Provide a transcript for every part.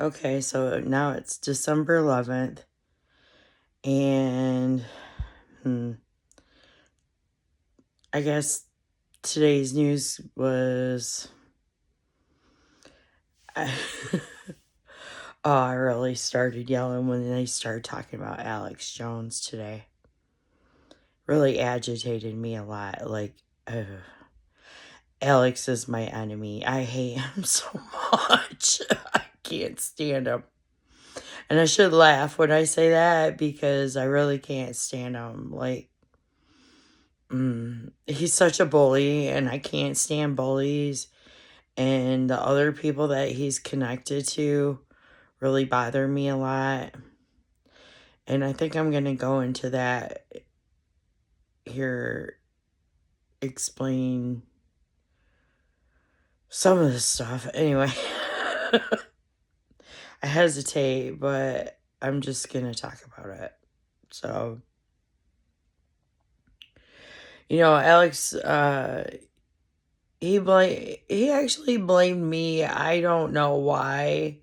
Okay, so now it's December 11th, and I guess today's news was. Oh, I really started yelling when they started talking about Alex Jones today. Really agitated me a lot. Like, Alex is my enemy. I hate him so much. I can't stand him. And I should laugh when I say that because I really can't stand him. Like, he's such a bully, and I can't stand bullies. And the other people that he's connected to really bother me a lot. And I think I'm going to go into that here, explain some of the stuff. Anyway, I hesitate, but I'm just going to talk about it. So, Alex, he actually blamed me. I don't know why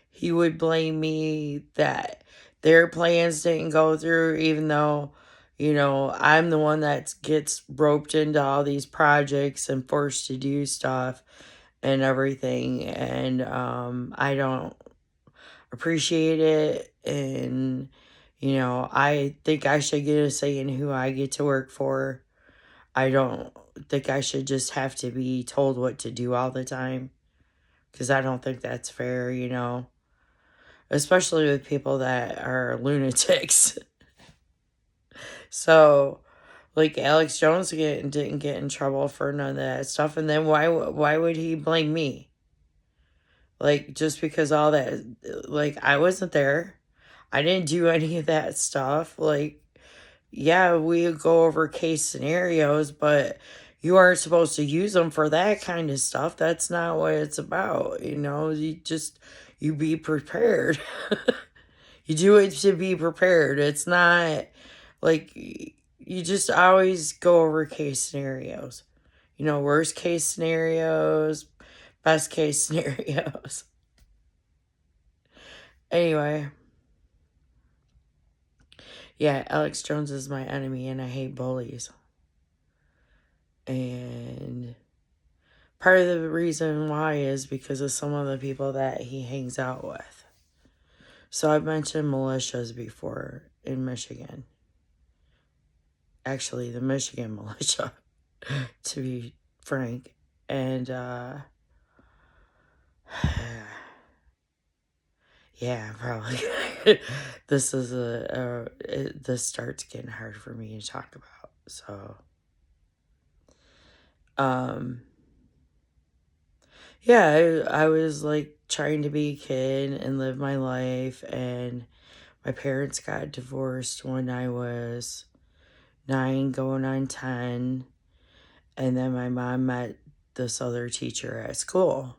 he would blame me that their plans didn't go through, even though, I'm the one that gets roped into all these projects and forced to do stuff and everything. And I don't appreciate it. And, I think I should get a say in who I get to work for. I don't think I should just have to be told what to do all the time, because I don't think that's fair, especially with people that are lunatics. So, like, Alex Jones didn't get in trouble for none of that stuff, and then why would he blame me? Like, just because all that, like, I wasn't there. I didn't do any of that stuff. Like, yeah, we go over case scenarios, but you aren't supposed to use them for that kind of stuff. That's not what it's about. You be prepared. You do it to be prepared. It's not like you just always go over case scenarios. Worst case scenarios, best case scenarios. Anyway, yeah, Alex Jones is my enemy and I hate bullies. And part of the reason why is because of some of the people that he hangs out with. So I've mentioned militias before in Michigan. Actually, the Michigan militia, to be frank. And, yeah, probably. This starts getting hard for me to talk about. So, um, yeah, I was like trying to be a kid and live my life, and my parents got divorced when I was 9 going on 10, and then my mom met this other teacher at school.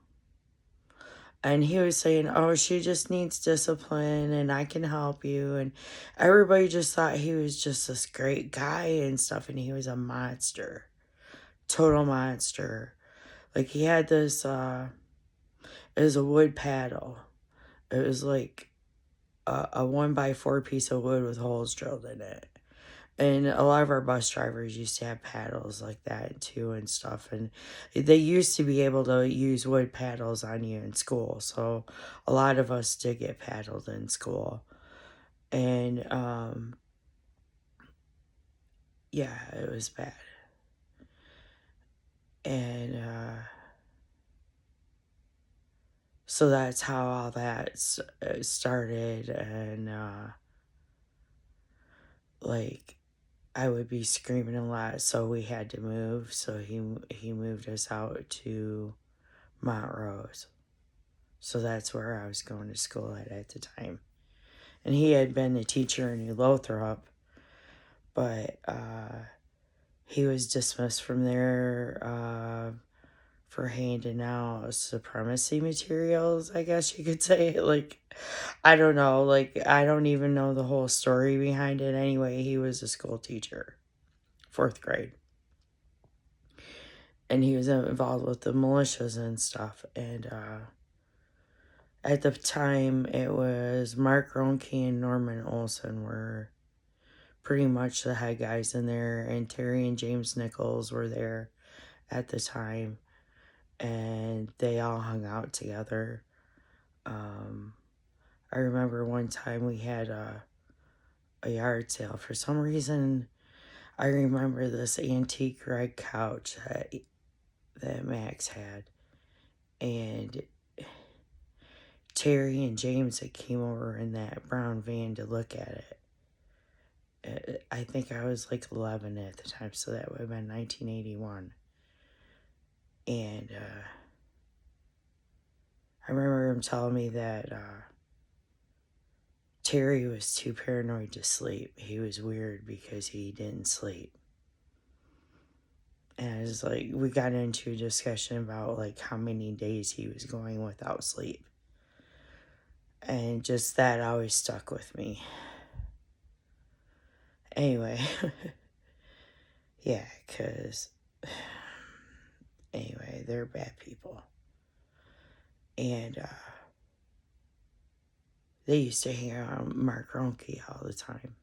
And he was saying, oh, she just needs discipline and I can help you. And everybody just thought he was just this great guy and stuff. And he was a monster. Total monster. Like, he had this, it was a wood paddle. It was like a 1x4 piece of wood with holes drilled in it. And a lot of our bus drivers used to have paddles like that too and stuff. And they used to be able to use wood paddles on you in school. So a lot of us did get paddled in school. And yeah, it was bad. And so that's how all that started. And like, I would be screaming a lot, so we had to move. So he moved us out to Montrose. So that's where I was going to school at the time. And he had been a teacher in New Lothrop, but he was dismissed from there for handing out supremacy materials, I guess you could say. Like, I don't know. Like, I don't even know the whole story behind it. Anyway, he was a school teacher, 4th grade. And he was involved with the militias and stuff. And At the time, it was Mark Ronke and Norman Olson were pretty much the head guys in there, and Terry and James Nichols were there at the time, and they all hung out together. I remember one time we had a yard sale. For some reason, I remember this antique red couch that Max had, and Terry and James that came over in that brown van to look at it. I think I was like 11 at the time, so that would have been 1981. And I remember him telling me that Terry was too paranoid to sleep. He was weird because he didn't sleep. And it was like, we got into a discussion about like how many days he was going without sleep. And just that always stuck with me. Anyway, yeah, because, anyway, they're bad people. And they used to hang around Mark Ronke all the time.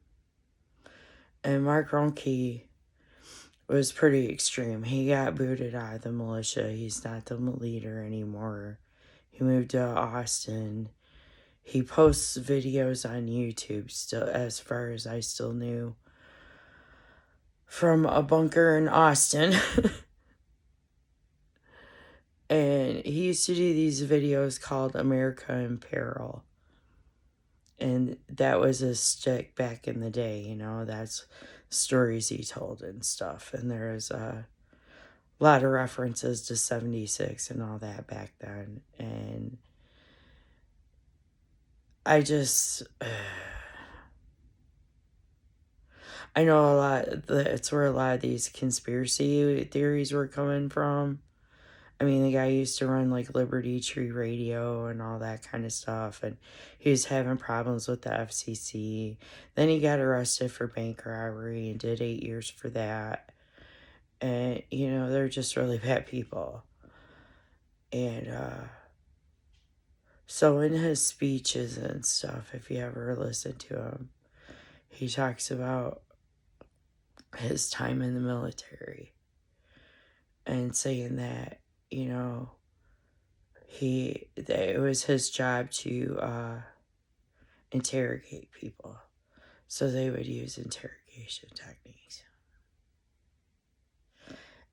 And Mark Ronke was pretty extreme. He got booted out of the militia. He's not the leader anymore. He moved to Austin. He posts videos on YouTube still, as far as I still knew, from a bunker in Austin. And he used to do these videos called America in Peril. And that was his stick back in the day, you know, that's stories he told and stuff. And there was a lot of references to 76 and all that back then. And I just, I know a lot, that's where a lot of these conspiracy theories were coming from. I mean, the guy used to run like Liberty Tree Radio and all that kind of stuff, and he was having problems with the FCC. Then he got arrested for bank robbery and did 8 years for that. And, you know, they're just really bad people. And, so in his speeches and stuff, if you ever listen to him, he talks about his time in the military and saying that, you know, that it was his job to interrogate people. So they would use interrogation techniques.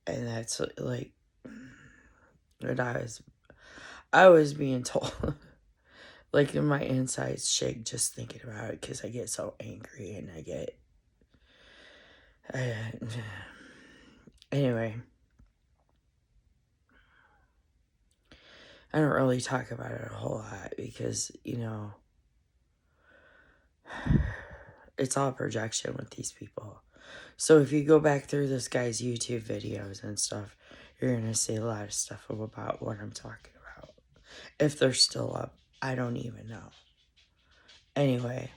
And that's like what I was being told. Like my insides shake just thinking about it because I get so angry and I get. Anyway, I don't really talk about it a whole lot because, you know, it's all projection with these people. So if you go back through this guy's YouTube videos and stuff, you're going to see a lot of stuff about what I'm talking about. If they're still up, I don't even know. Anyway,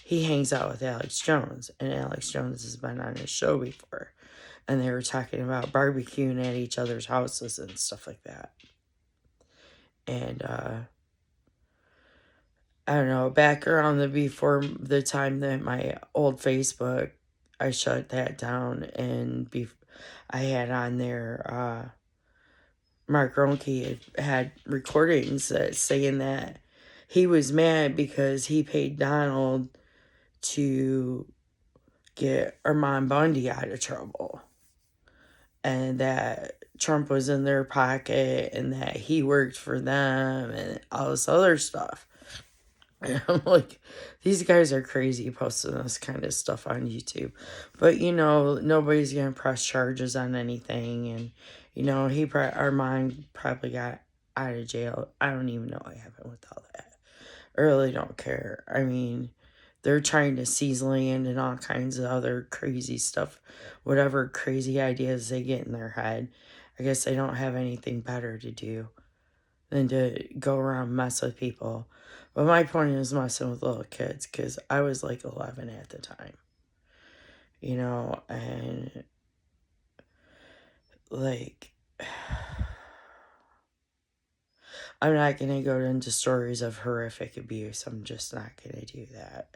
he hangs out with Alex Jones, and Alex Jones has been on his show before. And they were talking about barbecuing at each other's houses and stuff like that. And, I don't know, back around before the time that my old Facebook, I shut that down, and I had on there, Mark Ronke had recordings that saying that he was mad because he paid Donald to get Armand Bundy out of trouble, and that Trump was in their pocket and that he worked for them and all this other stuff. And I'm like, these guys are crazy posting this kind of stuff on YouTube. But, you know, nobody's going to press charges on anything. And, you know, Armand probably got out of jail. I don't even know what happened with all that. I really don't care. I mean, they're trying to seize land and all kinds of other crazy stuff. Whatever crazy ideas they get in their head. I guess they don't have anything better to do than to go around mess with people. But my point is messing with little kids, because I was like 11 at the time. You know, and like, I'm not going to go into stories of horrific abuse. I'm just not going to do that.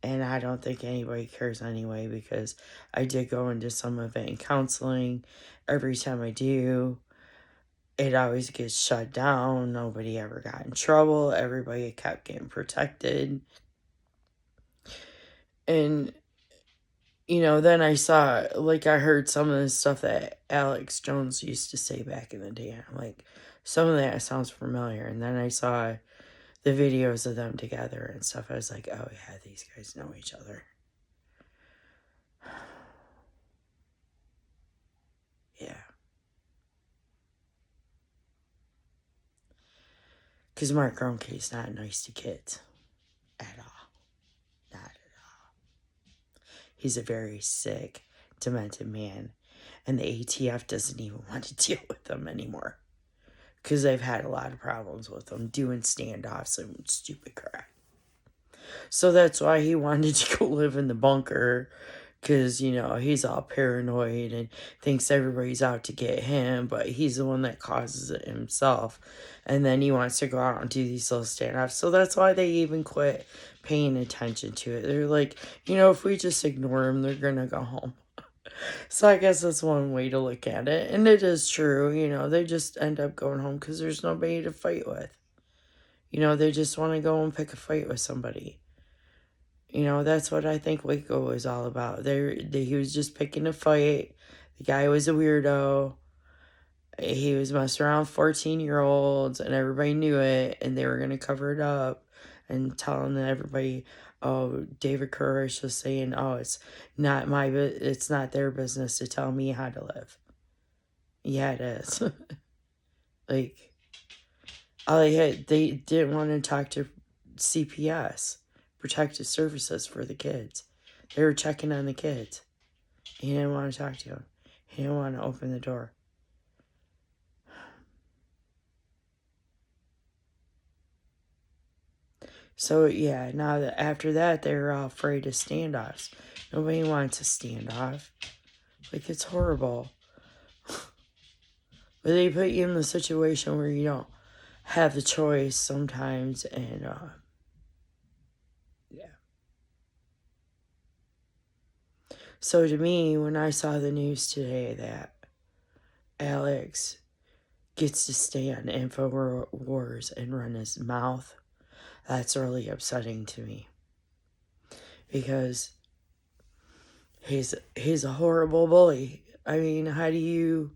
And I don't think anybody cares anyway, because I did go into some of it in counseling. Every time I do, it always gets shut down. Nobody ever got in trouble. Everybody kept getting protected. And, you know, then I saw, like, I heard some of the stuff that Alex Jones used to say back in the day. I'm like, some of that sounds familiar. And then I saw the videos of them together and stuff. I was like, oh yeah, these guys know each other. Yeah. Because Mark Ronke's not nice to kids. At all. Not at all. He's a very sick, demented man. And the ATF doesn't even want to deal with them anymore. Because they've had a lot of problems with them doing standoffs and stupid crap. So that's why he wanted to go live in the bunker. Because, you know, he's all paranoid and thinks everybody's out to get him. But he's the one that causes it himself. And then he wants to go out and do these little standoffs. So that's why they even quit paying attention to it. They're like, you know, if we just ignore them, they're going to go home. So I guess that's one way to look at it. And it is true, you know, they just end up going home because there's nobody to fight with. You know, they just want to go and pick a fight with somebody. You know, that's what I think Waco was all about. He was just picking a fight. The guy was a weirdo. He was messing around 14-year-olds, and everybody knew it, and they were going to cover it up and telling everybody, oh, David Koresh was saying, oh, it's not their business to tell me how to live. Yeah, it is. Like, they didn't want to talk to CPS, Protective Services, for the kids. They were checking on the kids. He didn't want to talk to him. He didn't want to open the door. So, yeah, now that after that, they were all afraid of standoffs. Nobody wants a standoff. Like, it's horrible. But they put you in the situation where you don't have the choice sometimes, and, yeah. So to me, when I saw the news today that Alex gets to stay on InfoWars and run his mouth, that's really upsetting to me. Because he's a horrible bully. I mean, how do you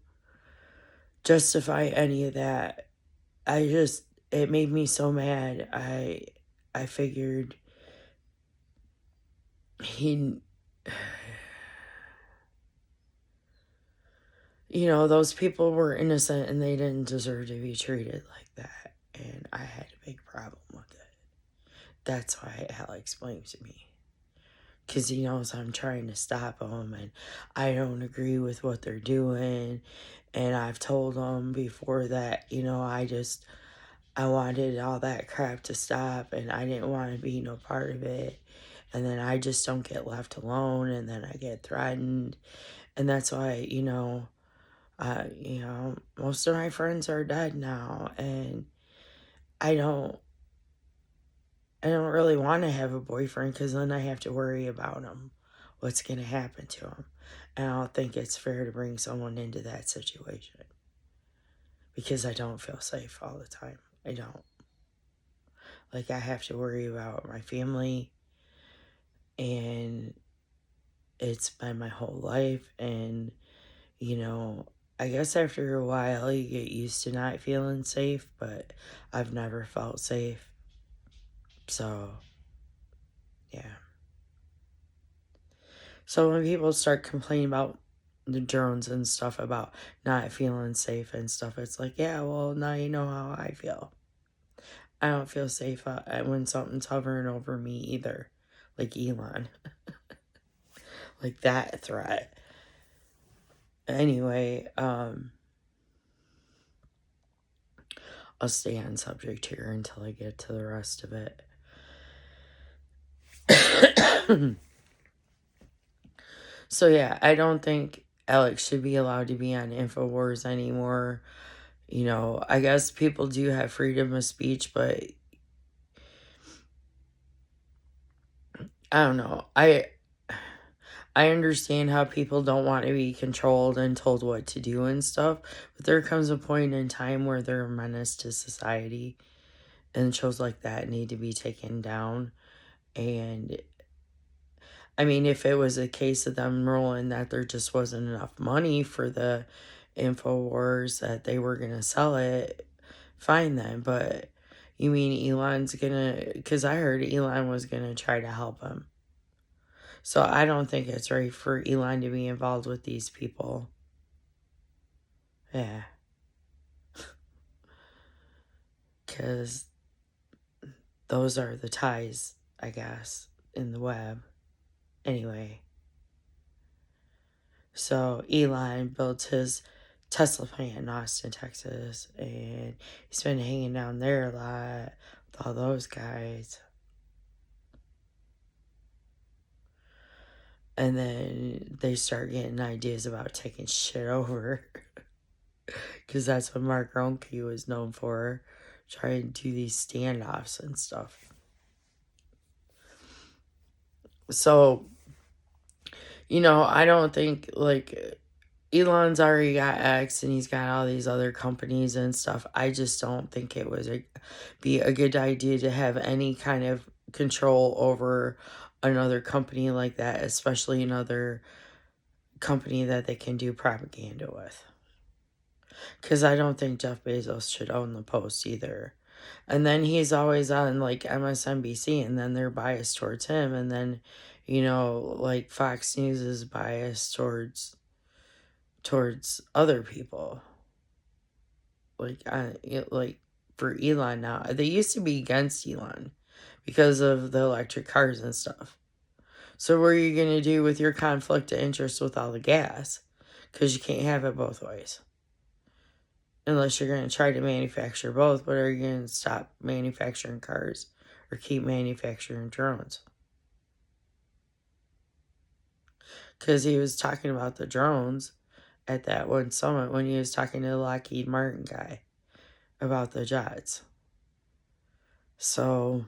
justify any of that? It made me so mad. I figured he, you know, those people were innocent and they didn't deserve to be treated like that. And I had a big problem with it. That's why Alex blames me. Because he knows I'm trying to stop them and I don't agree with what they're doing. And I've told them before that, you know, I wanted all that crap to stop and I didn't want to be no part of it. And then I just don't get left alone and then I get threatened. And that's why, you know, most of my friends are dead now and I don't really want to have a boyfriend because then I have to worry about him. What's going to happen to him? And I don't think it's fair to bring someone into that situation. Because I don't feel safe all the time. I don't. Like, I have to worry about my family. And it's been my whole life. And, you know, I guess after a while you get used to not feeling safe. But I've never felt safe. So, yeah. So when people start complaining about the drones and stuff about not feeling safe and stuff, it's like, yeah, well, now you know how I feel. I don't feel safe when something's hovering over me either. Like Elon. Like that threat. Anyway, I'll stay on subject here until I get to the rest of it. So yeah, I don't think Alex should be allowed to be on InfoWars anymore. You know, I guess people do have freedom of speech, but I don't know. I understand how people don't want to be controlled and told what to do and stuff, but there comes a point in time where they're a menace to society, and shows like that need to be taken down. And I mean, if it was a case of them ruling that there just wasn't enough money for the InfoWars that they were going to sell it, fine then. But you mean Elon's going to, because I heard Elon was going to try to help him. So I don't think it's right for Elon to be involved with these people. Yeah. Because those are the ties, I guess, in the web. Anyway. So Elon built his Tesla plant in Austin, Texas, and he's been hanging down there a lot with all those guys. And then they start getting ideas about taking shit over. Because that's what Mark Ronke was known for, trying to do these standoffs and stuff. So, you know, I don't think, like, Elon's already got X and he's got all these other companies and stuff. I just don't think it would be a good idea to have any kind of control over another company like that, especially another company that they can do propaganda with. Because I don't think Jeff Bezos should own the Post either. And then he's always on like MSNBC, and then they're biased towards him. And then, you know, like Fox News is biased towards other people. Like for Elon now, they used to be against Elon because of the electric cars and stuff. So what are you gonna do with your conflict of interest with all the gas? Because you can't have it both ways. Unless you're gonna try to manufacture both, but are you gonna stop manufacturing cars or keep manufacturing drones? Because he was talking about the drones at that one summit when he was talking to the Lockheed Martin guy about the jets. So,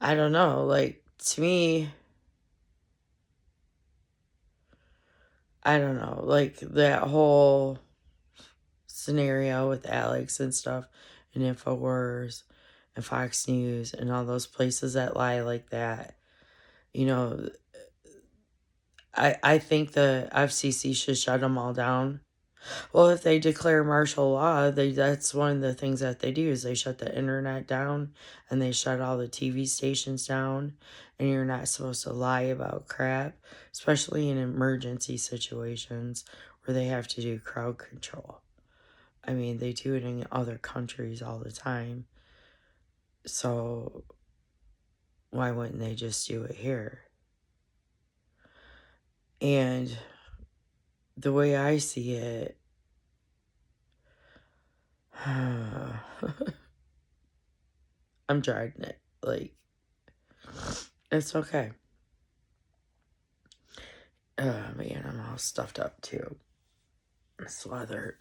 I don't know. Like, to me, I don't know. Like, that whole scenario with Alex and stuff, and InfoWars, and Fox News, and all those places that lie like that. You know, I think the FCC should shut them all down. Well, if they declare martial law, that's one of the things that they do is they shut the internet down and they shut all the TV stations down, and you're not supposed to lie about crap, especially in emergency situations where they have to do crowd control. I mean, they do it in other countries all the time. So why wouldn't they just do it here? And the way I see it, I'm dreading it. Like, it's okay. Oh man, I'm all stuffed up too. This weather.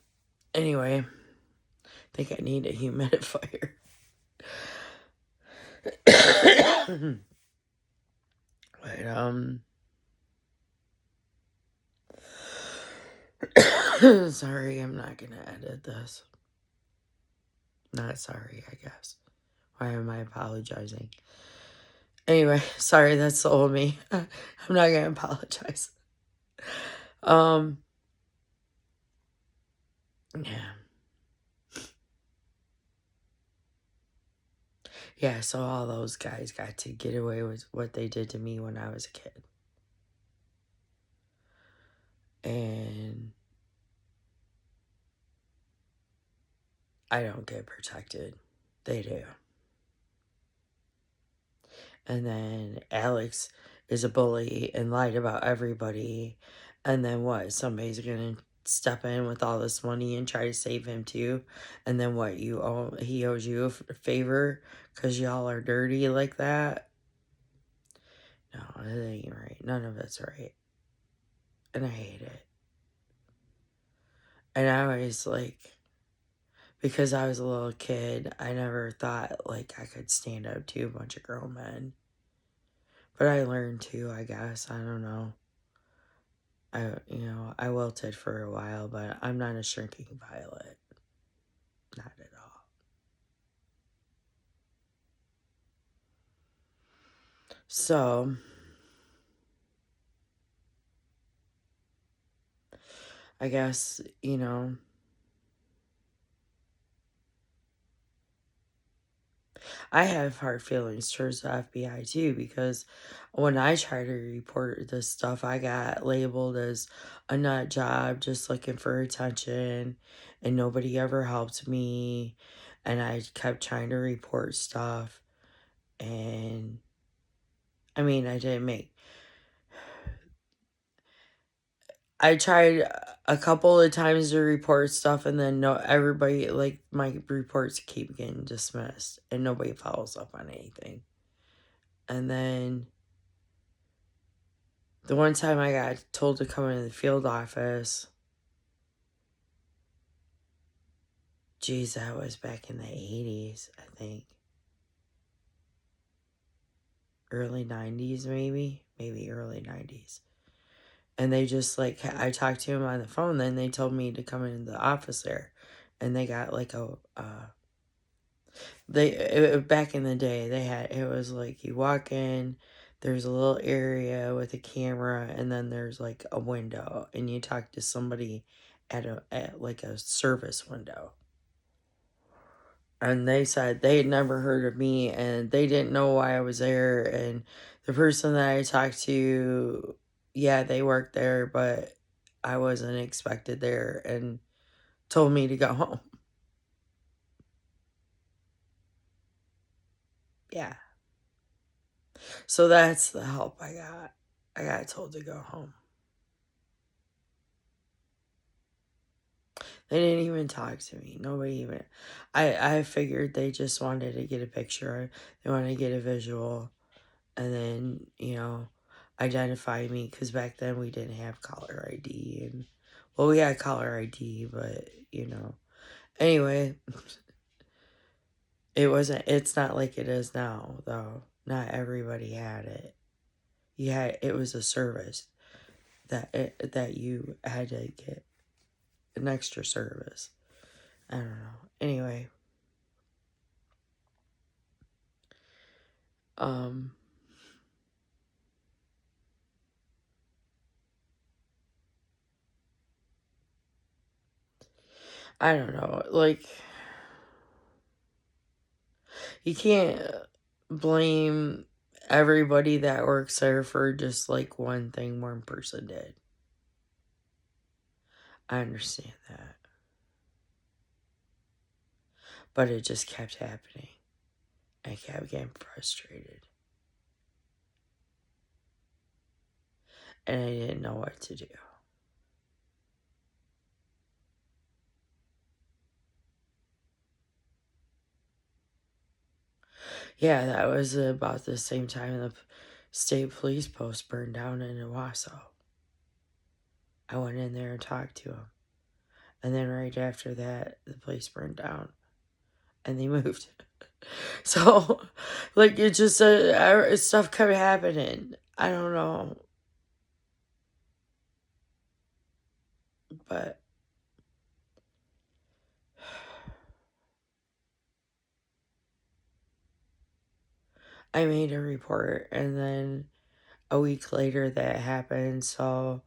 Anyway, I think I need a humidifier. But, sorry, I'm not gonna edit this. Not sorry, I guess. Why am I apologizing? Anyway, sorry, that's the old me. I'm not gonna apologize. Yeah. Yeah, so all those guys got to get away with what they did to me when I was a kid. And I don't get protected. They do. And then Alex is a bully and lied about everybody. And then what? Somebody's gonna step in with all this money and try to save him too. And then what? He owes you a favor because y'all are dirty like that. No, it ain't right. None of it's right. And I hate it. And I was like, because I was a little kid, I never thought like I could stand up to a bunch of grown men. But I learned to, I guess. I don't know. I wilted for a while, but I'm not a shrinking violet. Not at all. So, I guess, I have hard feelings towards the FBI too, because when I try to report this stuff, I got labeled as a nut job just looking for attention, and nobody ever helped me. And I kept trying to report stuff, and I mean, I tried a couple of times to report stuff, and then no, everybody, like, my reports keep getting dismissed, and nobody follows up on anything. And then the one time I got told to come into the field office, geez, that was back in the 80s, I think. Early 90s, maybe early 90s. And they just, like, I talked to him on the phone, then they told me to come into the office there. And they got, like, back in the day, it was like, you walk in, there's a little area with a camera, and then there's, like, a window, and you talk to somebody at like, a service window. And they said they had never heard of me, and they didn't know why I was there. And the person that I talked to, yeah, they worked there, but I wasn't expected there, and told me to go home. Yeah. So that's the help I got. I got told to go home. They didn't even talk to me. Nobody even. I figured they just wanted to get a picture. They wanted to get a visual. And then, identify me, because back then we didn't have caller ID. And, well, we had caller ID, but, Anyway, it's not like it is now, though. Not everybody had it. It was a service that you had to get an extra service. I don't know. Anyway, um, I don't know. Like, you can't blame everybody that works there for just like one thing one person did. I understand that. But it just kept happening. I kept getting frustrated. And I didn't know what to do. Yeah, that was about the same time the state police post burned down in Owasso. I went in there and talked to him. And then right after that, the place burned down. And they moved. So, like, it just, stuff kept happening. I don't know. But I made a report, and then a week later that happened, so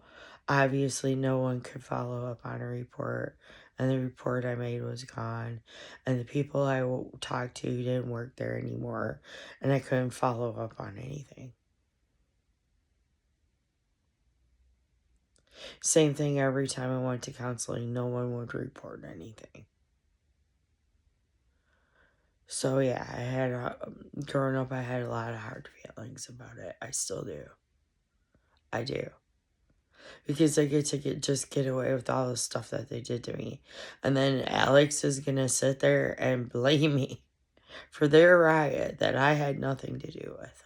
obviously no one could follow up on a report, and the report I made was gone, and the people I talked to didn't work there anymore, and I couldn't follow up on anything. Same thing every time I went to counseling, no one would report anything. So yeah, growing up, I had a lot of hard feelings about it. I still do. I do. Because I get to just get away with all the stuff that they did to me. And then Alex is going to sit there and blame me for their riot that I had nothing to do with.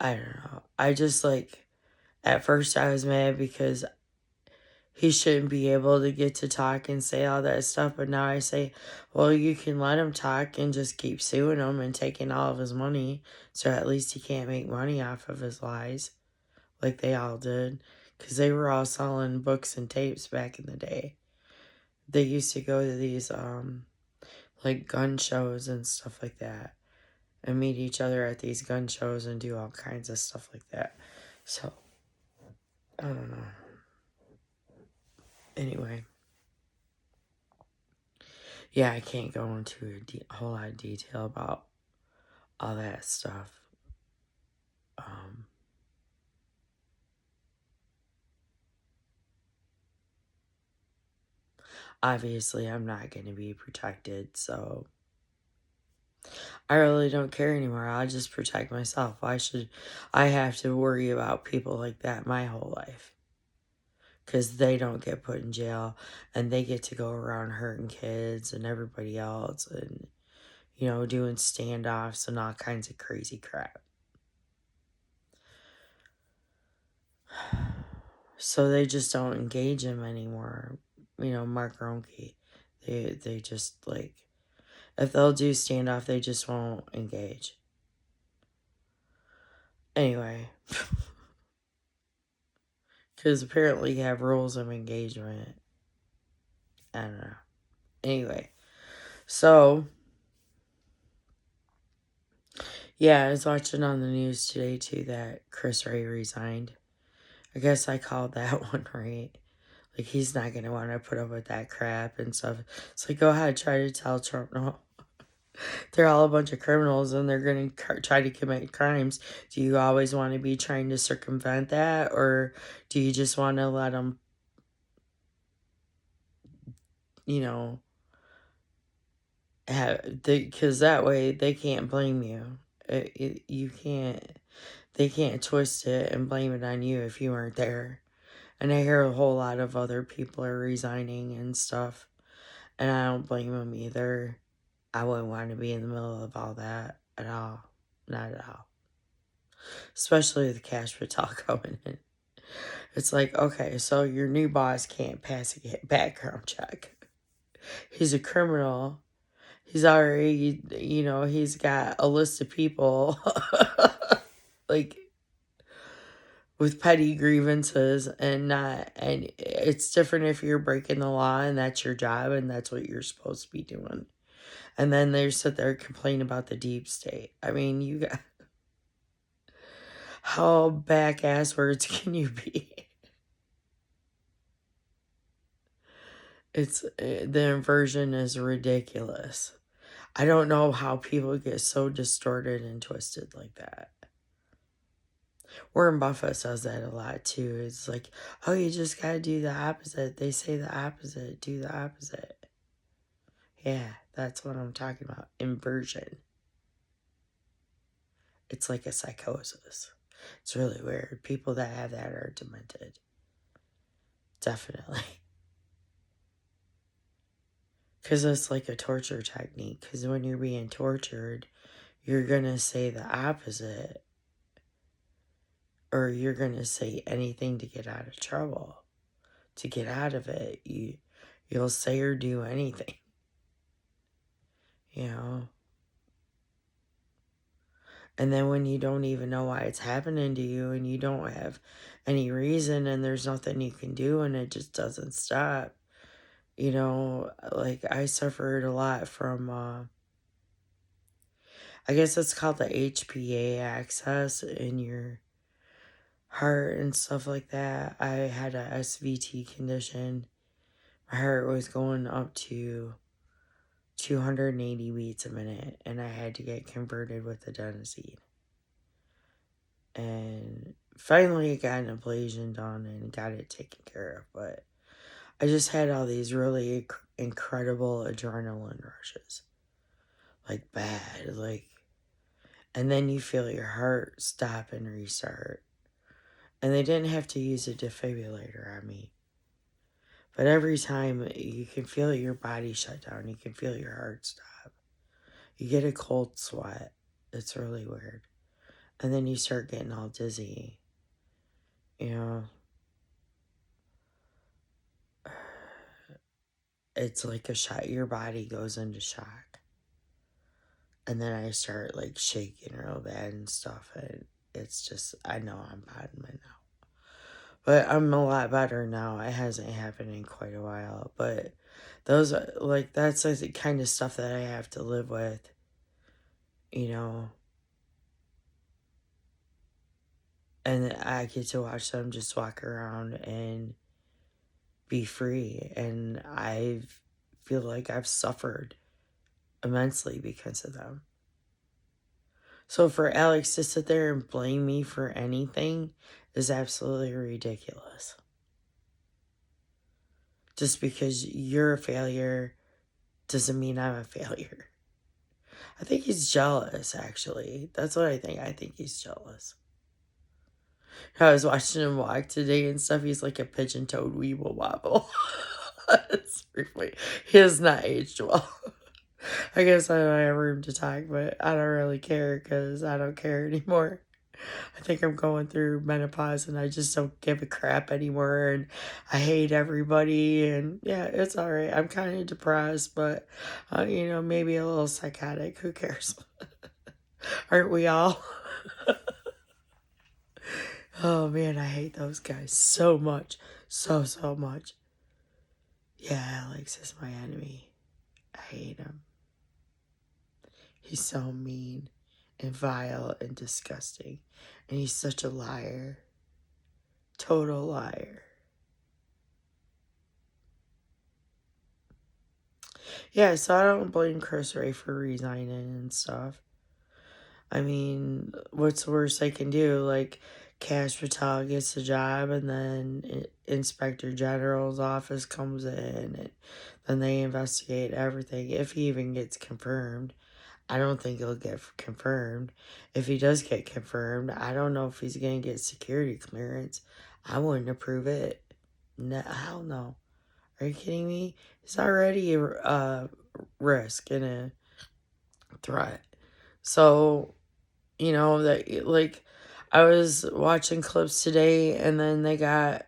I don't know. I just like, at first I was mad because he shouldn't be able to get to talk and say all that stuff. But now I say, well, you can let him talk and just keep suing him and taking all of his money. So at least he can't make money off of his lies like they all did. Because they were all selling books and tapes back in the day. They used to go to these, like gun shows and stuff like that. And meet each other at these gun shows and do all kinds of stuff like that. So, I don't know. Anyway. Yeah, I can't go into a whole lot of detail about all that stuff. Um, Obviously, I'm not going to be protected, so I really don't care anymore. I'll just protect myself. Why should I have to worry about people like that my whole life? Because they don't get put in jail and they get to go around hurting kids and everybody else and, doing standoffs and all kinds of crazy crap. So they just don't engage him anymore. Mark Ronke. They just like, if they'll do standoff, they just won't engage. Anyway, because apparently you have rules of engagement. I don't know. Anyway, so yeah, I was watching on the news today too that Chris Ray resigned. I guess I called that one right. Like, he's not going to want to put up with that crap and stuff. It's like, go ahead, try to tell Trump no. They're all a bunch of criminals and they're going to try to commit crimes. Do you always want to be trying to circumvent that? Or do you just want to let them, because that way they can't blame you. They can't twist it and blame it on you if you weren't there. And I hear a whole lot of other people are resigning and stuff. And I don't blame them either. I wouldn't want to be in the middle of all that at all. Not at all. Especially with the cash patel coming in. It's like, okay, so your new boss can't pass a background check. He's a criminal. He's already, he's got a list of people like with petty grievances and it's different if you're breaking the law and that's your job and that's what you're supposed to be doing. And then they sit there and complain about the deep state. I mean, you got, how back ass words can you be? The inversion is ridiculous. I don't know how people get so distorted and twisted like that. Warren Buffett says that a lot too. It's like, oh, you just gotta do the opposite. They say the opposite. Do the opposite. Yeah, that's what I'm talking about. Inversion. It's like a psychosis. It's really weird. People that have that are demented. Definitely. Because it's like a torture technique. Because when you're being tortured, you're going to say the opposite. Or you're going to say anything to get out of trouble. To get out of it, you'll say or do anything. And then when you don't even know why it's happening to you and you don't have any reason and there's nothing you can do and it just doesn't stop. Like I suffered a lot from, I guess it's called the HPA access in your heart and stuff like that. I had a SVT condition. My heart was going up to 280 beats a minute and I had to get converted with adenosine. And finally I got an ablation done and got it taken care of. But I just had all these really incredible adrenaline rushes. Like bad. And then you feel your heart stop and restart. And they didn't have to use a defibrillator on me. But every time you can feel your body shut down. You can feel your heart stop. You get a cold sweat. It's really weird. And then you start getting all dizzy. You know, it's like a shock. Your body goes into shock. And then I start like shaking real bad and stuff. And it's just, I know I'm bottoming now. But I'm a lot better now. It hasn't happened in quite a while. But those are like, that's the kind of stuff that I have to live with, you know. And I get to watch them just walk around and be free. And I feel like I've suffered immensely because of them. So for Alex to sit there and blame me for anything is absolutely ridiculous. Just because you're a failure doesn't mean I'm a failure. I think he's jealous, actually. That's what I think. I think he's jealous. I was watching him walk today and stuff. He's like a pigeon-toed weeble wobble. It's pretty funny. He has not aged well. I guess I don't have room to talk, but I don't really care because I don't care anymore. I think I'm going through menopause and I just don't give a crap anymore and I hate everybody and yeah, it's alright. I'm kind of depressed, but maybe a little psychotic. Who cares? Aren't we all? Oh man, I hate those guys so much. So much. Yeah, Alex is my enemy. I hate him. He's so mean and vile and disgusting. And he's such a liar. Total liar. Yeah, so I don't blame Chris Ray for resigning and stuff. I mean, what's the worst they can do? Like, Cash Patel gets the job, and then Inspector General's office comes in, and then they investigate everything. If he even gets confirmed, I don't think he'll get confirmed. If he does get confirmed, I don't know if he's going to get security clearance. I wouldn't approve it. No, hell no. Are you kidding me? He's already a risk and a threat. So, that like I was watching clips today and then they got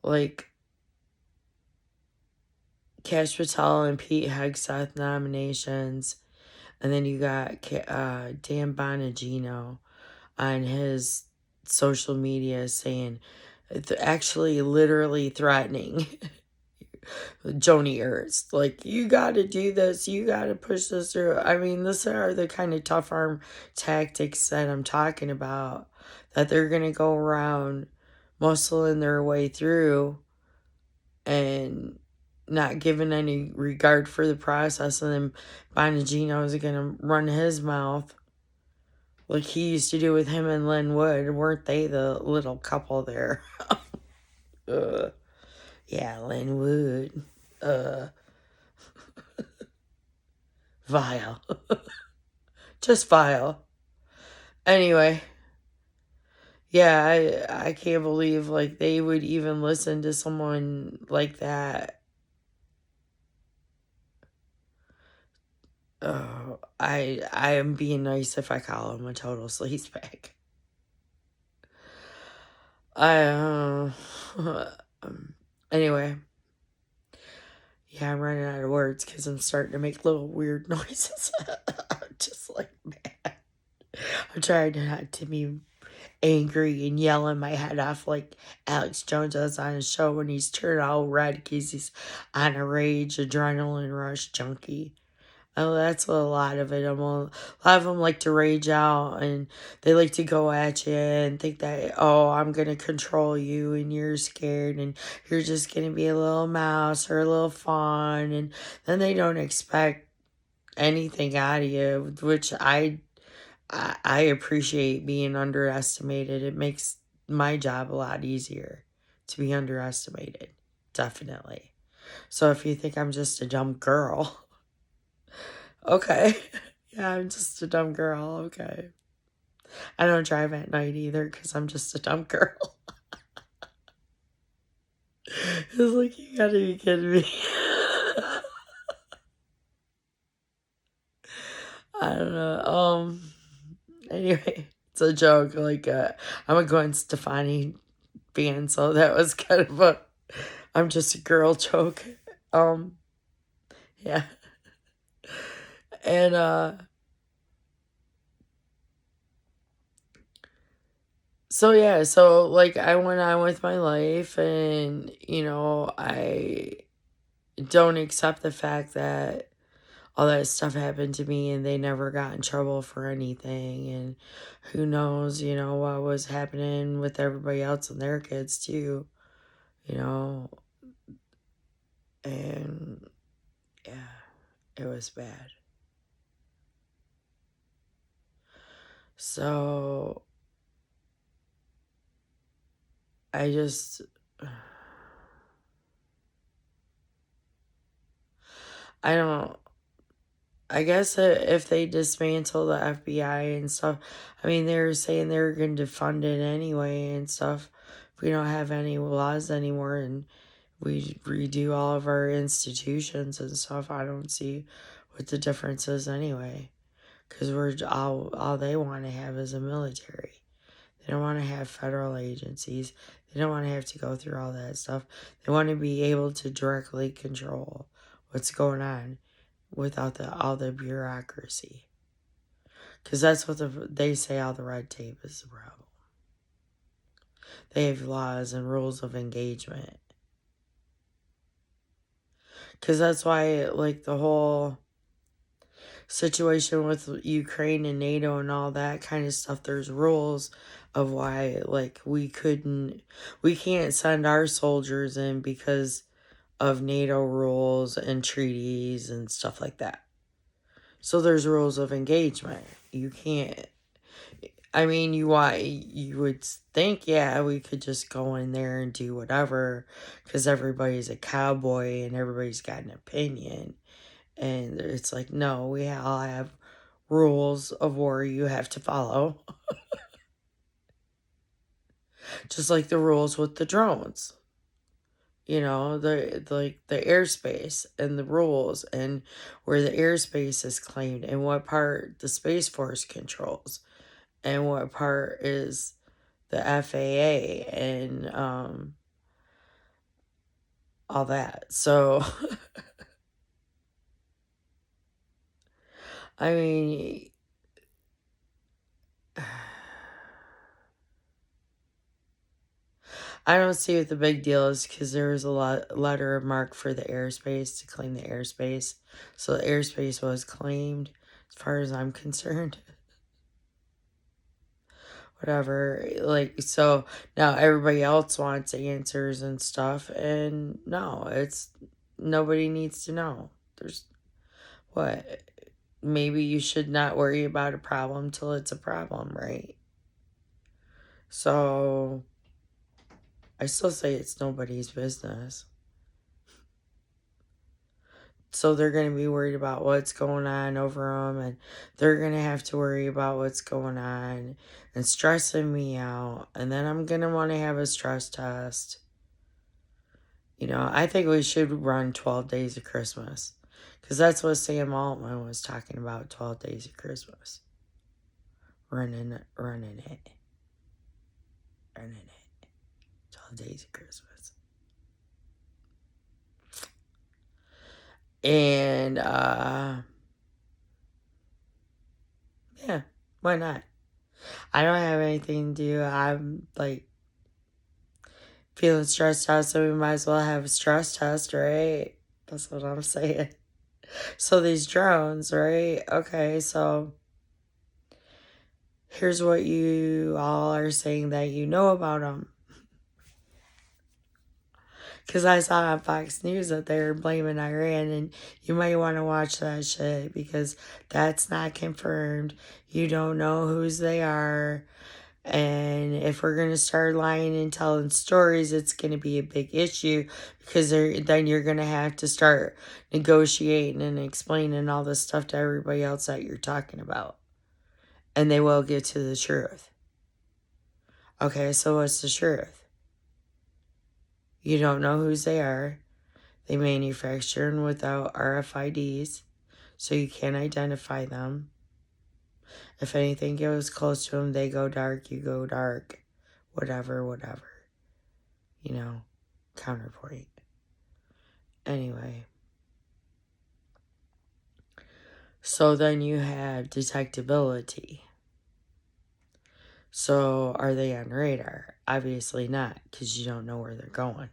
like Cash Patel and Pete Hegseth nominations. And then you got Dan Bonagino on his social media saying, actually literally threatening Joni Ernst. Like, you got to do this. You got to push this through. I mean, these are the kind of tough arm tactics that I'm talking about. That they're going to go around muscling their way through and not giving any regard for the process. And then Bonagino is going to run his mouth like he used to do with him and Lynn Wood. Weren't they the little couple there? Yeah, Lynn Wood. Vile. Just vile. Anyway. Yeah, I can't believe like they would even listen to someone like that. Oh, I am being nice if I call him a total sleazebag. I anyway. Yeah, I'm running out of words because I'm starting to make little weird noises. Just like mad. I'm trying not to be angry and yelling my head off like Alex Jones does on his show when he's turned all red because he's on a rage adrenaline rush junkie. Oh, that's a lot of it. A lot of them like to rage out and they like to go at you and think that, oh, I'm going to control you and you're scared and you're just going to be a little mouse or a little fawn. And then they don't expect anything out of you, which I appreciate being underestimated. It makes my job a lot easier to be underestimated. Definitely. So if you think I'm just a dumb girl, okay. Yeah, I'm just a dumb girl. Okay. I don't drive at night either because I'm just a dumb girl. It's like, you gotta be kidding me. I don't know. Anyway, it's a joke. Like, I'm a Gwen Stefani fan, so that was kind of a, I'm just a girl joke. Um, yeah. And, so yeah, so like I went on with my life and, I don't accept the fact that all that stuff happened to me and they never got in trouble for anything. And who knows, what was happening with everybody else and their kids too, you know. And yeah, it was bad. So I just, I don't, I guess if they dismantle the FBI and stuff, I mean, they were saying they were going to fund it anyway and stuff. If we don't have any laws anymore and we redo all of our institutions and stuff, I don't see what the difference is anyway. Because all they want to have is a military. They don't want to have federal agencies. They don't want to have to go through all that stuff. They want to be able to directly control what's going on without all the bureaucracy. Because that's what they say, all the red tape is the problem. They have laws and rules of engagement. Because that's why, like, the whole situation with Ukraine and NATO and all that kind of stuff, there's rules of why, like, we can't send our soldiers in because of NATO rules and treaties and stuff like that. So there's rules of engagement. You can't, I mean, you would think, yeah, we could just go in there and do whatever because everybody's a cowboy and everybody's got an opinion. And it's like, no, we all have rules of war you have to follow. Just like the rules with the drones. The airspace and the rules and where the airspace is claimed and what part the Space Force controls and what part is the FAA and all that. So, I mean, I don't see what the big deal is because there was a letter marked for the airspace to claim the airspace. So the airspace was claimed as far as I'm concerned. Whatever. Like, so now everybody else wants answers and stuff. And no, nobody needs to know. There's what? Maybe you should not worry about a problem till it's a problem, right? So I still say it's nobody's business. So they're going to be worried about what's going on over them, and they're going to have to worry about what's going on and stressing me out. And then I'm going to want to have a stress test. I think we should run 12 Days of Christmas because that's what Sam Altman was talking about, 12 Days of Christmas. Running it. 12 Days of Christmas. And, yeah, why not? I don't have anything to do. I'm, like, feeling stressed out, so we might as well have a stress test, right? That's what I'm saying. So these drones, right? Okay, so here's what you all are saying that you know about them. Because I saw on Fox News that they were blaming Iran, and you might want to watch that shit because that's not confirmed. You don't know whose they are. And if we're going to start lying and telling stories, it's going to be a big issue because then you're going to have to start negotiating and explaining all this stuff to everybody else that you're talking about. And they will get to the truth. Okay, so what's the truth? You don't know whose they are. They manufacture them without RFIDs, so you can't identify them. If anything goes close to them, they go dark, you go dark. Whatever, whatever. You know, counterpoint. Anyway. So then you have detectability. So are they on radar? Obviously not, because you don't know where they're going.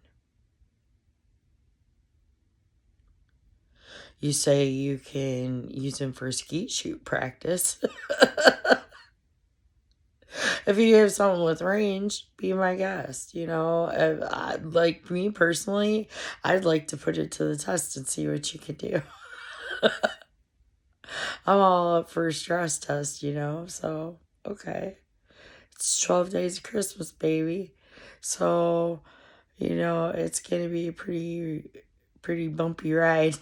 You say you can use them for skeet shoot practice. If you have someone with range, be my guest. You know, like me personally, I'd like to put it to the test and see what you can do. I'm all up for a stress test, you know, so okay. It's 12 days of Christmas, baby. So, you know, it's going to be a pretty bumpy ride.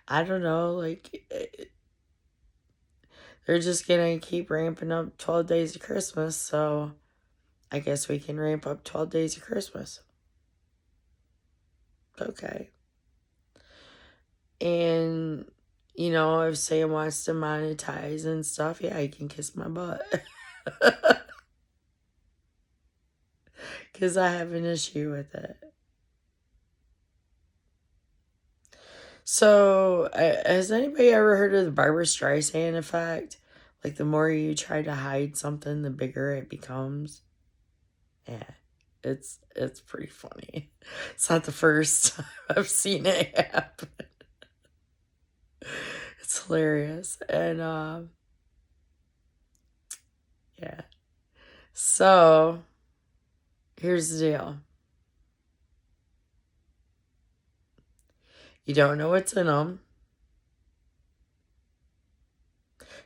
I don't know, like, they're just going to keep ramping up 12 days of Christmas, so I guess we can ramp up 12 days of Christmas. Okay. And, you know, if Sam wants to monetize and stuff, yeah, he can kiss my butt. Because I have an issue with it. So, has anybody ever heard of the Barbra Streisand effect? Like, the more you try to hide something, the bigger it becomes. Yeah, it's pretty funny. It's not the first time I've seen it happen. It's hilarious. And, yeah. So, here's the deal. You don't know what's in them.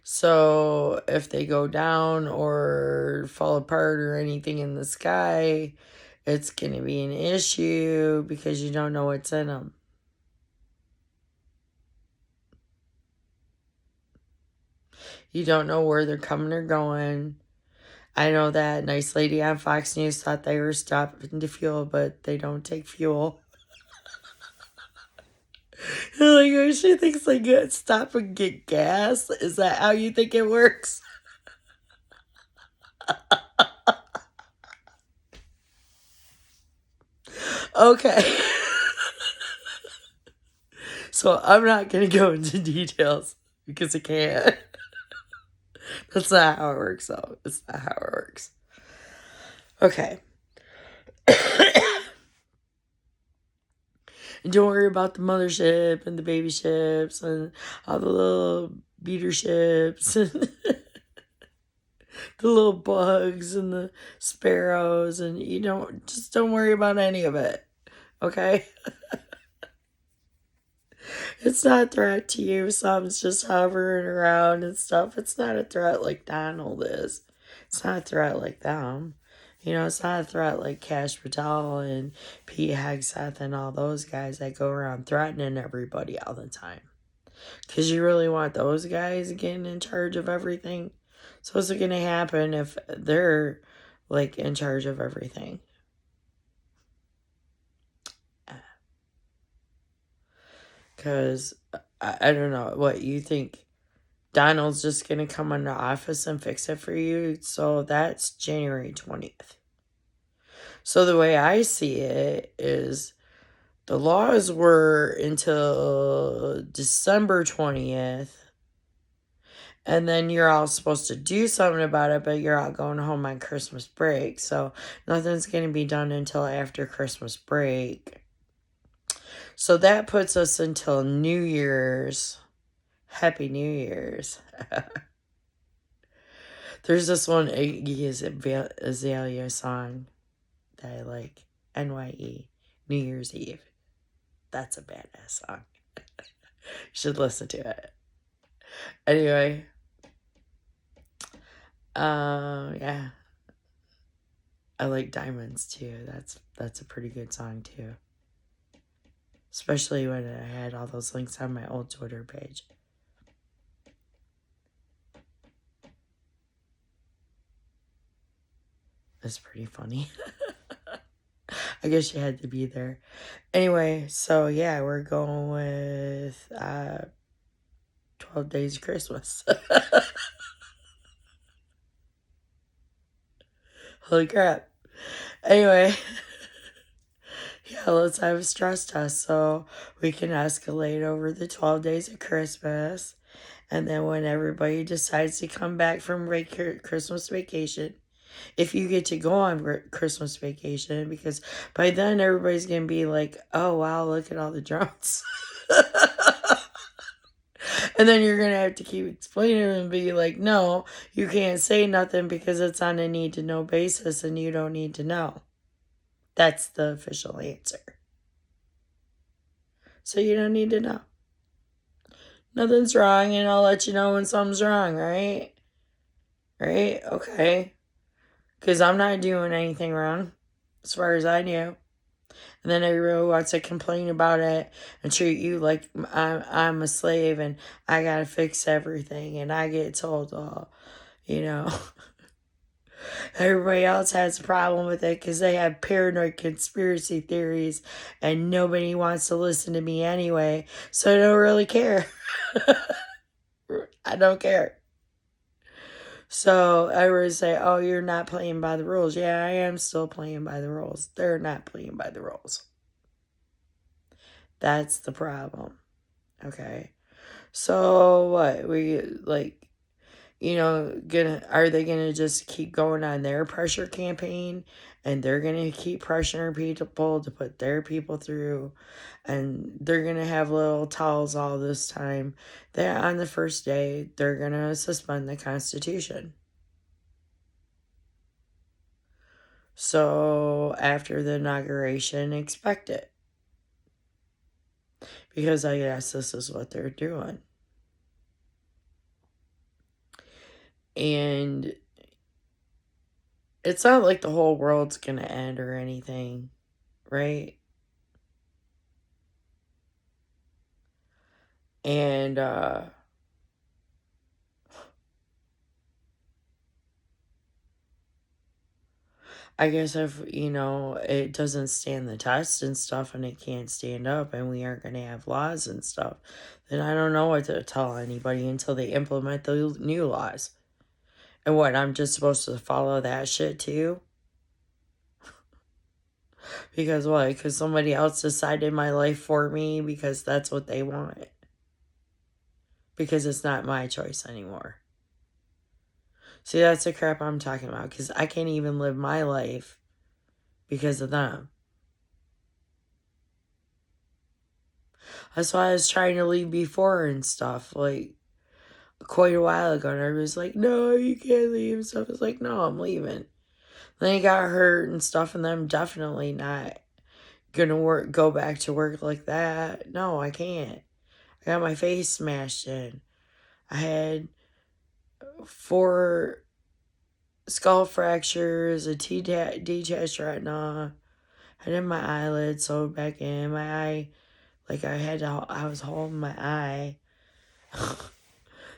So if they go down or fall apart or anything in the sky, it's going to be an issue because you don't know what's in them. You don't know where they're coming or going. I know that nice lady on Fox News thought they were stopping to fuel, but they don't take fuel. Like, oh, she thinks they get stop and get gas. Is that how you think it works? Okay. So I'm not going to go into details because I can't. That's not how it works, though. It's not how it works. Okay. And don't worry about the mothership and the baby ships and all the little beater ships and the little bugs and the sparrows, and you don't worry about any of it. Okay? It's not a threat to you. Something's just hovering around and stuff. It's not a threat like Donald is. It's not a threat like them. You know, it's not a threat like Cash Patel and Pete Hegseth and all those guys that go around threatening everybody all the time. Because you really want those guys getting in charge of everything? So what's going to happen if they're, like, in charge of everything? Because, I don't know, what, you think Donald's just going to come into office and fix it for you? So that's January 20th. So the way I see it is the laws were until December 20th. And then you're all supposed to do something about it, but you're all going home on Christmas break. So nothing's going to be done until after Christmas break. So that puts us until New Year's. Happy New Year's. There's this one Iggy Azalea song that I like. NYE. New Year's Eve. That's a badass song. You should listen to it. Anyway. Yeah. I like Diamonds too. That's a pretty good song too. Especially when I had all those links on my old Twitter page. It's pretty funny. I guess you had to be there. Anyway, so yeah, we're going with 12 days of Christmas. Holy crap. Anyway, yeah, let's have a stress test so we can escalate over the 12 days of Christmas. And then when everybody decides to come back from Christmas vacation, if you get to go on Christmas vacation, because by then everybody's going to be like, oh, wow, look at all the drones. And then you're going to have to keep explaining and be like, no, you can't say nothing because it's on a need to know basis and you don't need to know. That's the official answer. So you don't need to know. Nothing's wrong, and I'll let you know when something's wrong, right? Right? Okay. Because I'm not doing anything wrong, as far as I know. And then everybody wants to complain about it and treat you like I'm a slave and I gotta fix everything. And I get told, oh, you know, everybody else has a problem with it because they have paranoid conspiracy theories and nobody wants to listen to me anyway. So I don't really care. I don't care. So I would say, oh, you're not playing by the rules. Yeah, I am still playing by the rules. They're not playing by the rules. That's the problem. Okay. So what? We like, are they gonna just keep going on their pressure campaign and they're gonna keep pressuring people to put their people through and they're gonna have little towels all this time that on the first day they're gonna suspend the Constitution. So after the inauguration, expect it. Because I guess this is what they're doing. And it's not like the whole world's gonna end or anything, right? And I guess if, it doesn't stand the test and stuff and it can't stand up and we aren't gonna have laws and stuff, then I don't know what to tell anybody until they implement the new laws. And what, I'm just supposed to follow that shit too? Because what? Because somebody else decided my life for me because that's what they want. Because it's not my choice anymore. See, that's the crap I'm talking about. Because I can't even live my life because of them. That's why I was trying to leave before and stuff. Like, quite a while ago. And I was like, no, you can't leave and stuff. It's like, no, I'm leaving. Then I got hurt and stuff. And then I'm definitely not gonna go back to work like that. No, I can't. I got my face smashed in. I had 4 skull fractures, a detached retina, I had my eyelid sewed back in, my eye, like I was holding my eye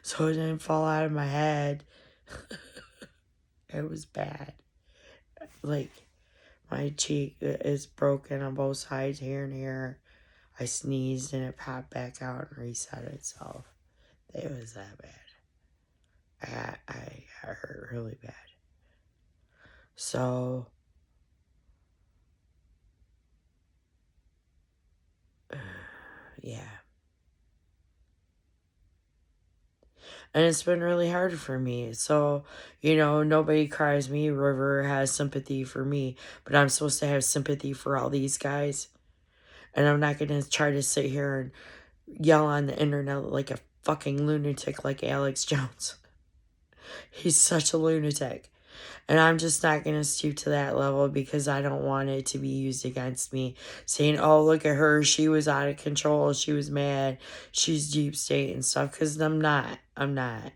so it didn't fall out of my head. It was bad. Like, my cheek is broken on both sides, here and here. I sneezed and it popped back out and reset itself. It was that bad. I got hurt really bad. So, yeah. And it's been really hard for me. So, nobody cries me. River has sympathy for me. But I'm supposed to have sympathy for all these guys. And I'm not going to try to sit here and yell on the internet like a fucking lunatic like Alex Jones. He's such a lunatic. And I'm just not going to stoop to that level because I don't want it to be used against me. Saying, oh, look at her. She was out of control. She was mad. She's deep state and stuff. Because I'm not. I'm not.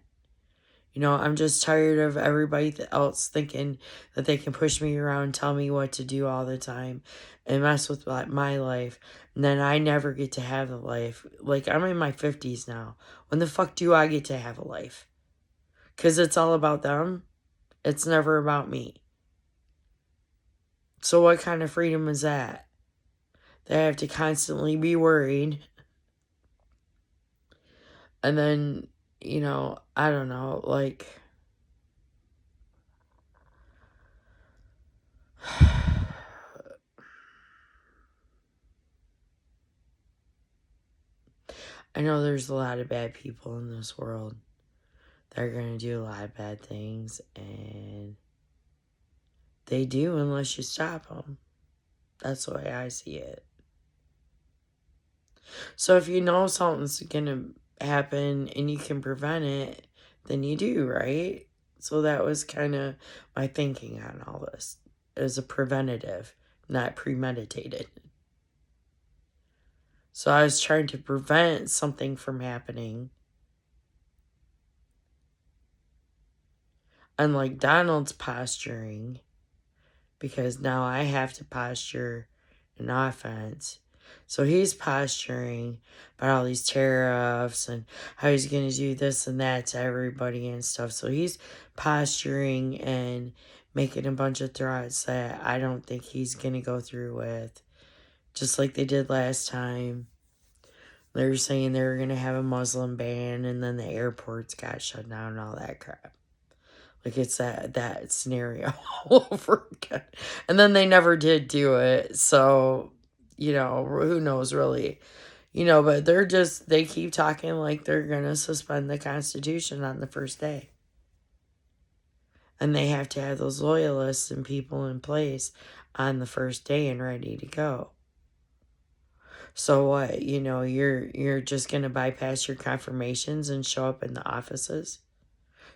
I'm just tired of everybody else thinking that they can push me around and tell me what to do all the time and mess with my life. And then I never get to have a life. Like, I'm in my 50s now. When the fuck do I get to have a life? Because it's all about them. It's never about me. So what kind of freedom is that? That I have to constantly be worried And then, I don't know, like, I know there's a lot of bad people in this world. They're going to do a lot of bad things, and they do unless you stop them. That's the way I see it. So if you know something's going to happen and you can prevent it, then you do, right? So that was kind of my thinking on all this. As a preventative, not premeditated. So I was trying to prevent something from happening. Unlike Donald's posturing, because now I have to posture an offense. So he's posturing about all these tariffs and how he's going to do this and that to everybody and stuff. So he's posturing and making a bunch of threats that I don't think he's going to go through with. Just like they did last time. They were saying they were going to have a Muslim ban, and then the airports got shut down and all that crap. Like, it's that scenario all over again. And then they never did do it. So, who knows really. But they keep talking like they're going to suspend the Constitution on the first day. And they have to have those loyalists and people in place on the first day and ready to go. So what, you're just going to bypass your confirmations and show up in the offices?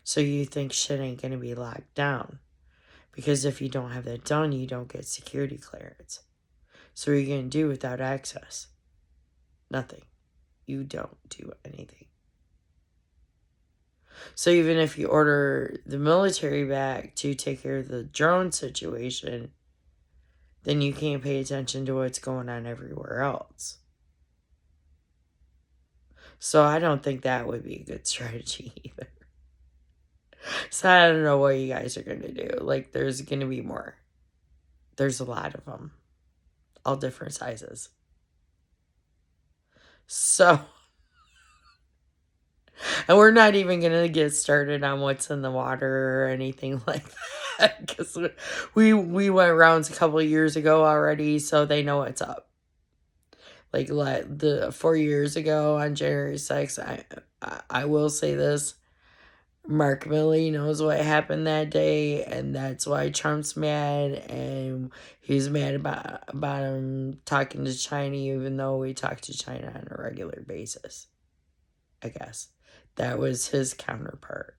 So you think shit ain't going to be locked down. Because if you don't have that done, you don't get security clearance. So what are you going to do without access? Nothing. You don't do anything. So even if you order the military back to take care of the drone situation, then you can't pay attention to what's going on everywhere else. So I don't think that would be a good strategy either. So I don't know what you guys are going to do. Like, there's going to be more. There's a lot of them. All different sizes. So, and we're not even going to get started on what's in the water or anything like that. Because we went rounds a couple of years ago already, so they know what's up. Like, 4 years ago on January 6th, I will say this. Mark Milley knows what happened that day, and that's why Trump's mad, and he's mad about him talking to China, even though we talk to China on a regular basis. I guess that was his counterpart,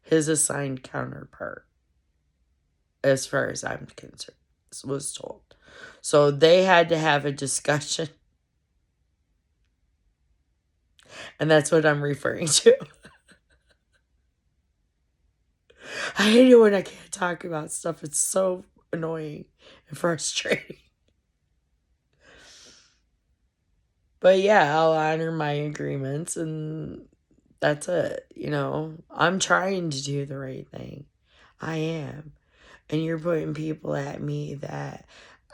his assigned counterpart, as far as I'm concerned, was told. So they had to have a discussion, and that's what I'm referring to. I hate it when I can't talk about stuff. It's so annoying and frustrating. But yeah, I'll honor my agreements, and that's it. I'm trying to do the right thing. I am. And you're putting people at me that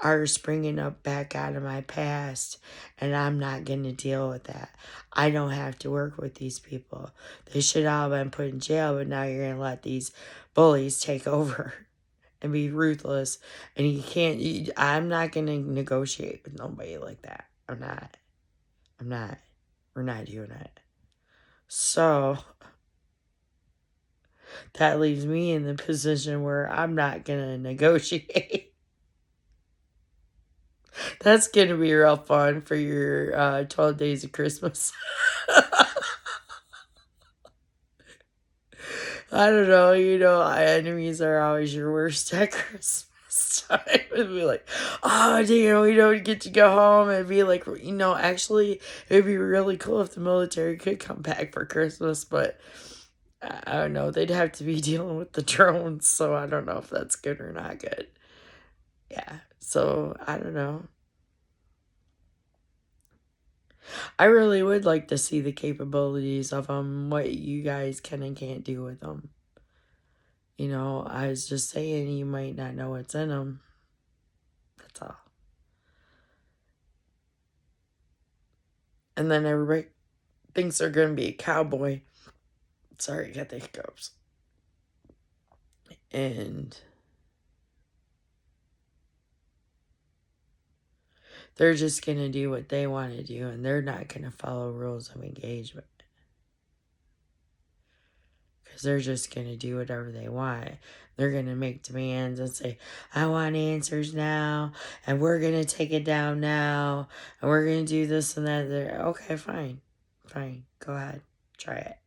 are springing up back out of my past, and I'm not going to deal with that. I don't have to work with these people. They should all have been put in jail, but now you're going to let these bullies take over and be ruthless. And I'm not going to negotiate with nobody like that. I'm not. We're not doing it. So that leaves me in the position where I'm not going to negotiate. That's going to be real fun for your 12 days of Christmas. I don't know. Enemies are always your worst at Christmas time. It'd be like, oh, damn, we don't get to go home. It'd be like, actually, it'd be really cool if the military could come back for Christmas, but I don't know. They'd have to be dealing with the drones, so I don't know if that's good or not good. Yeah, so I don't know. I really would like to see the capabilities of them, what you guys can and can't do with them. I was just saying you might not know what's in them. That's all. And then everybody thinks they're going to be a cowboy. Sorry, I got the hiccups. And they're just going to do what they want to do, and they're not going to follow rules of engagement. Because they're just going to do whatever they want. They're going to make demands and say, I want answers now, and we're going to take it down now, and we're going to do this and that. They're, okay, fine. Fine. Go ahead. Try it.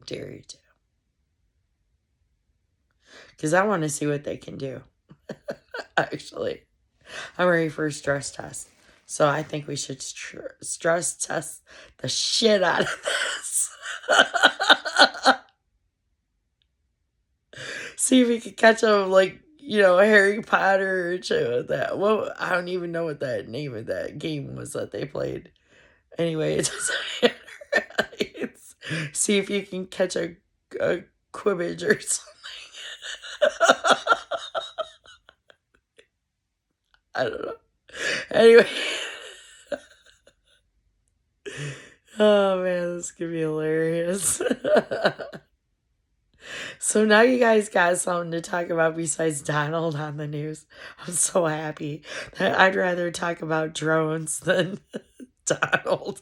Dare you to. Because I want to see what they can do. Actually, I'm ready for a stress test. So I think we should stress test the shit out of this. See if we can catch them like, Harry Potter or shit with that. Well, I don't even know what that name of that game was that they played. Anyway, it doesn't matter. See if you can catch a quibbage or something. I don't know. Anyway. Oh man, this could be hilarious. So now you guys got something to talk about besides Donald on the news. I'm so happy. I'd rather talk about drones than Donald.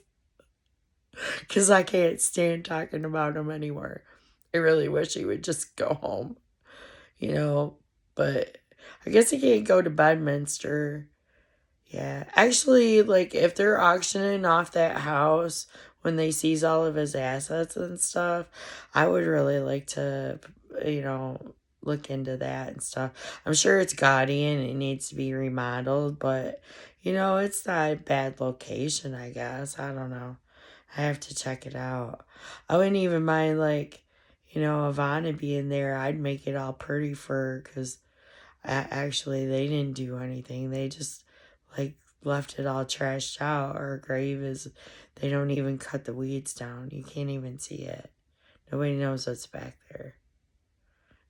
Because I can't stand talking about him anymore. I really wish he would just go home. But I guess he can't go to Bedminster. Yeah. Actually, like, if they're auctioning off that house when they seize all of his assets and stuff, I would really like to, look into that and stuff. I'm sure it's gaudy and it needs to be remodeled, but, it's not a bad location, I guess. I don't know. I have to check it out. I wouldn't even mind, like, Ivana being there. I'd make it all pretty for her because actually they didn't do anything. They just, like, left it all trashed out. Her grave is, they don't even cut the weeds down. You can't even see it. Nobody knows what's back there.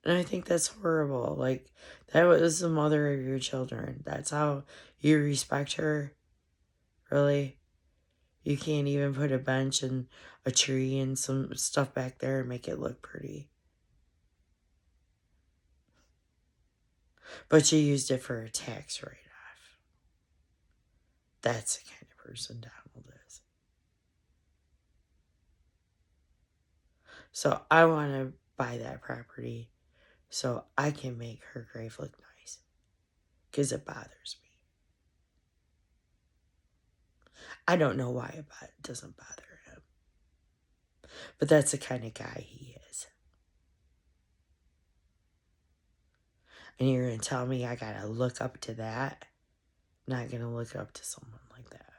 And I think that's horrible. Like, that was the mother of your children. That's how you respect her? Really? You can't even put a bench and a tree and some stuff back there and make it look pretty. But you used it for a tax write-off. That's the kind of person Donald is. So I want to buy that property so I can make her grave look nice. Because it bothers me. I don't know why it doesn't bother him. But that's the kind of guy he is. And you're going to tell me I got to look up to that? I'm not going to look up to someone like that.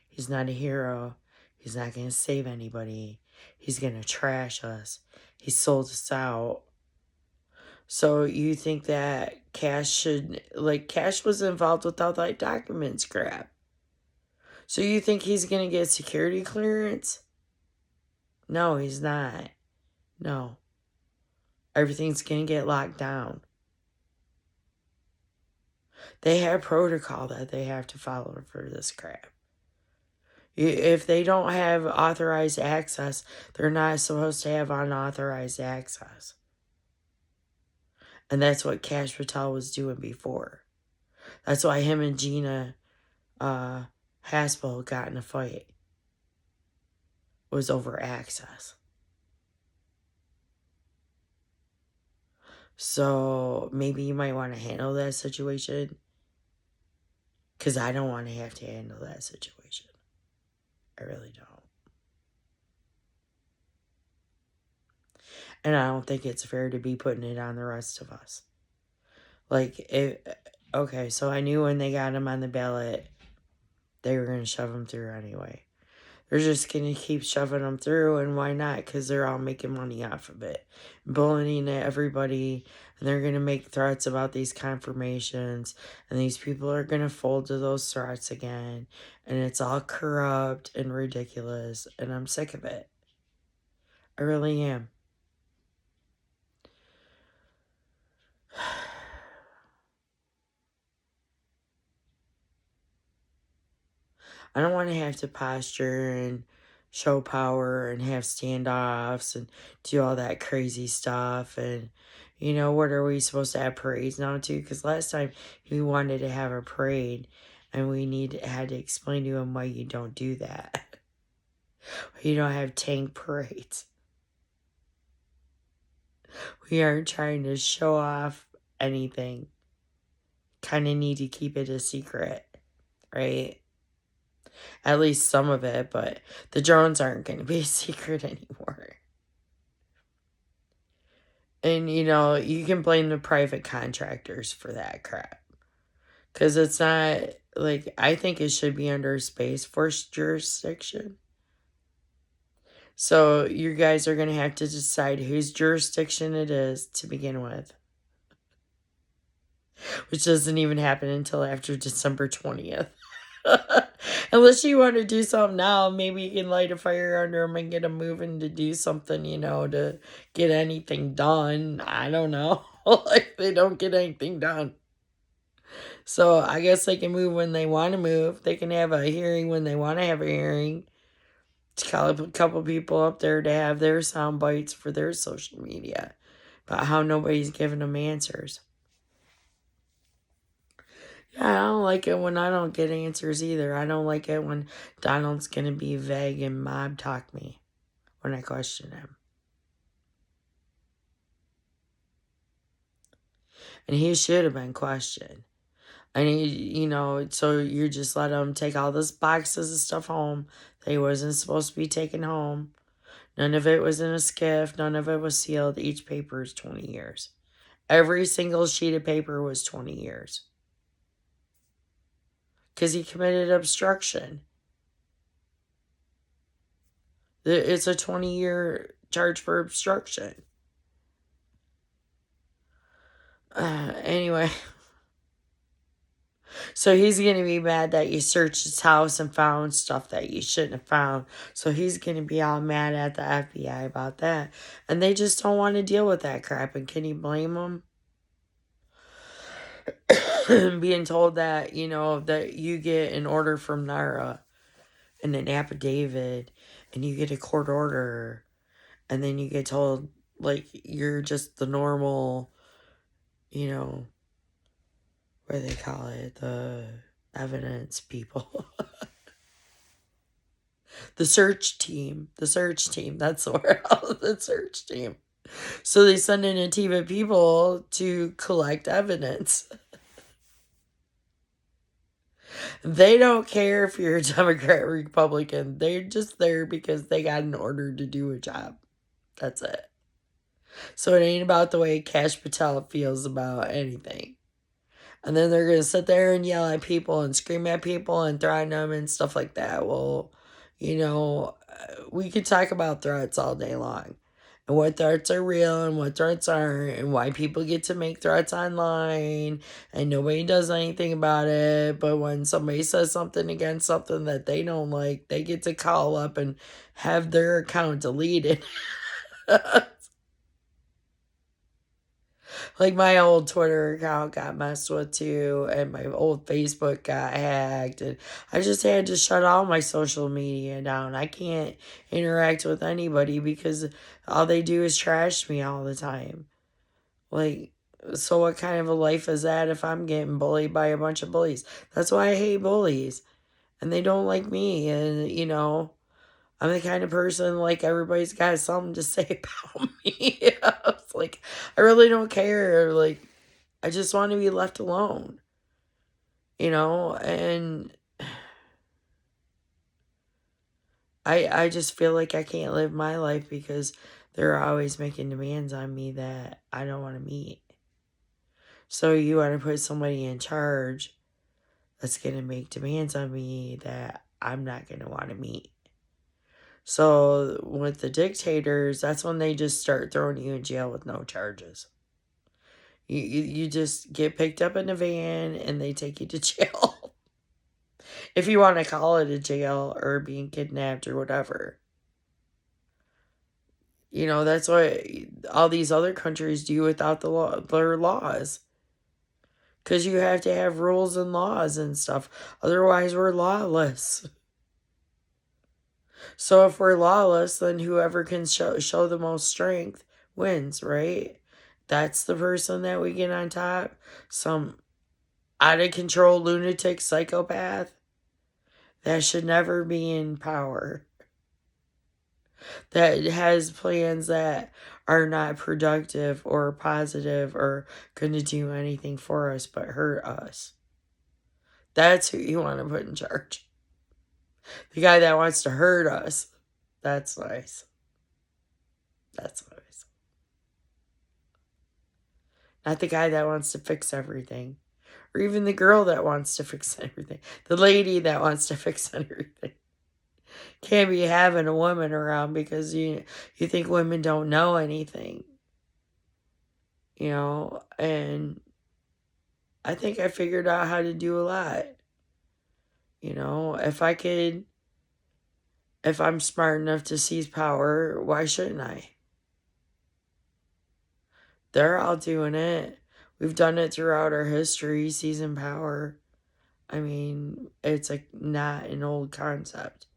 He's not a hero. He's not going to save anybody. He's going to trash us. He sold us out. So you think that Cash was involved with all that documents crap. So you think he's going to get security clearance? No, he's not. No. Everything's going to get locked down. They have protocol that they have to follow for this crap. If they don't have authorized access, they're not supposed to have unauthorized access. And that's what Cash Patel was doing before. That's why him and Gina Haspel got in a fight. Was over access. So maybe you might want to handle that situation. Because I don't want to have to handle that situation. I really don't. And I don't think it's fair to be putting it on the rest of us. Okay, so I knew when they got him on the ballot, they were going to shove him through anyway. They're just going to keep shoving them through, and why not? Because they're all making money off of it. Bullying everybody, and they're going to make threats about these confirmations, and these people are going to fold to those threats again, and it's all corrupt and ridiculous, and I'm sick of it. I really am. I don't want to have to posture and show power and have standoffs and do all that crazy stuff. And, what are we supposed to have parades now too? Because last time he wanted to have a parade and had to explain to him why you don't do that. You don't have tank parades. We aren't trying to show off anything. Kind of need to keep it a secret, right? At least some of it, but the drones aren't going to be a secret anymore. And, you can blame the private contractors for that crap. Because it's not, I think it should be under Space Force jurisdiction. So you guys are going to have to decide whose jurisdiction it is to begin with. Which doesn't even happen until after December 20th. Unless you want to do something now, maybe you can light a fire under them and get them moving to do something, to get anything done. I don't know. They don't get anything done. So I guess they can move when they want to move. They can have a hearing when they want to have a hearing. To call up a couple people up there to have their sound bites for their social media. About how nobody's giving them answers. Yeah, I don't like it when I don't get answers either. I don't like it when Donald's going to be vague and mob talk me when I question him. And he should have been questioned. And so you just let him take all those boxes of stuff home that he wasn't supposed to be taking home. None of it was in a skiff. None of it was sealed. Each paper is 20 years. Every single sheet of paper was 20 years. Because he committed obstruction. It's a 20-year charge for obstruction. Anyway. So he's going to be mad that you searched his house and found stuff that you shouldn't have found. So he's going to be all mad at the FBI about that. And they just don't want to deal with that crap. And can you blame them? Being told that, that you get an order from NARA and an affidavit and you get a court order and then you get told, you're just the normal, what do they call it? The evidence people. The search team. That's the word. The search team. So they send in a team of people to collect evidence. They don't care if you're a Democrat or Republican. They're just there because they got an order to do a job. That's it. So it ain't about the way Kash Patel feels about anything. And then they're going to sit there and yell at people and scream at people and threaten them and stuff like that. Well, we could talk about threats all day long. And what threats are real and what threats aren't. And why people get to make threats online. And nobody does anything about it. But when somebody says something against something that they don't like, they get to call up and have their account deleted. My old Twitter account got messed with too, and my old Facebook got hacked, and I just had to shut all my social media down. I can't interact with anybody because all they do is trash me all the time. So what kind of a life is that if I'm getting bullied by a bunch of bullies? That's why I hate bullies, and they don't like me, and I'm the kind of person, everybody's got something to say about me. It's I really don't care. I just want to be left alone. And I just feel like I can't live my life because they're always making demands on me that I don't want to meet. So you want to put somebody in charge that's going to make demands on me that I'm not going to want to meet. So with the dictators, that's when they just start throwing you in jail with no charges. You just get picked up in a van and they take you to jail. If you want to call it a jail or being kidnapped or whatever. That's what all these other countries do without their laws. Because you have to have rules and laws and stuff. Otherwise, we're lawless. So if we're lawless, then whoever can show the most strength wins, right? That's the person that we get on top. Some out of control lunatic psychopath that should never be in power. That has plans that are not productive or positive or going to do anything for us but hurt us. That's who you want to put in charge. The guy that wants to hurt us. That's nice. That's nice. Not the guy that wants to fix everything. Or even the girl that wants to fix everything. The lady that wants to fix everything. Can't be having a woman around because you think women don't know anything. You know, and I think I figured out how to do a lot. You know, if I'm smart enough to seize power, why shouldn't I? They're all doing it. We've done it throughout our history, seizing power. I mean, it's like not an old concept.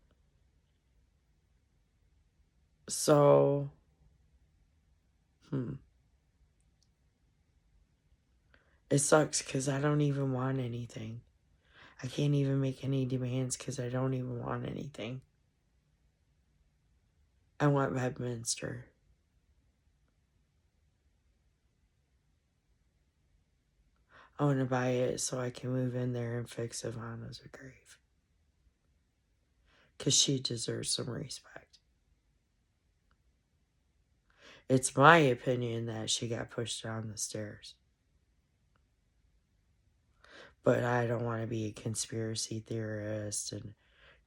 So, it sucks because I don't even want anything. I can't even make any demands because I don't even want anything. I want Bedminster. I want to buy it so I can move in there and fix Ivana's grave. Because she deserves some respect. It's my opinion that she got pushed down the stairs. But I don't want to be a conspiracy theorist and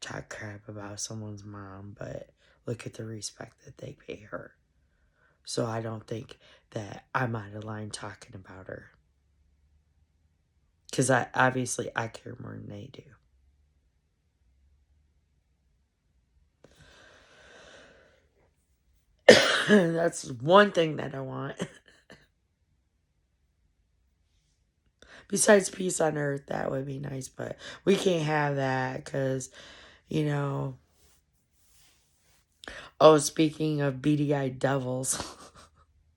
talk crap about someone's mom, but look at the respect that they pay her. So I don't think that I'm out of line talking about her. Because I care more than they do. That's one thing that I want. Besides peace on earth, that would be nice, but we can't have that because, you know. Oh, speaking of beady-eyed devils,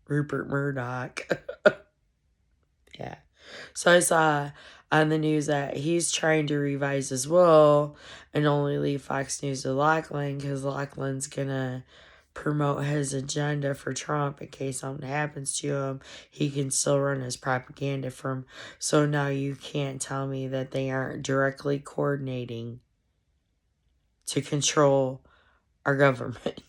Rupert Murdoch. Yeah. So I saw on the news that he's trying to revise his will and only leave Fox News to Lachlan because Lachlan's going to promote his agenda for Trump in case something happens to him. He can still run his propaganda from. So now you can't tell me that they aren't directly coordinating to control our government.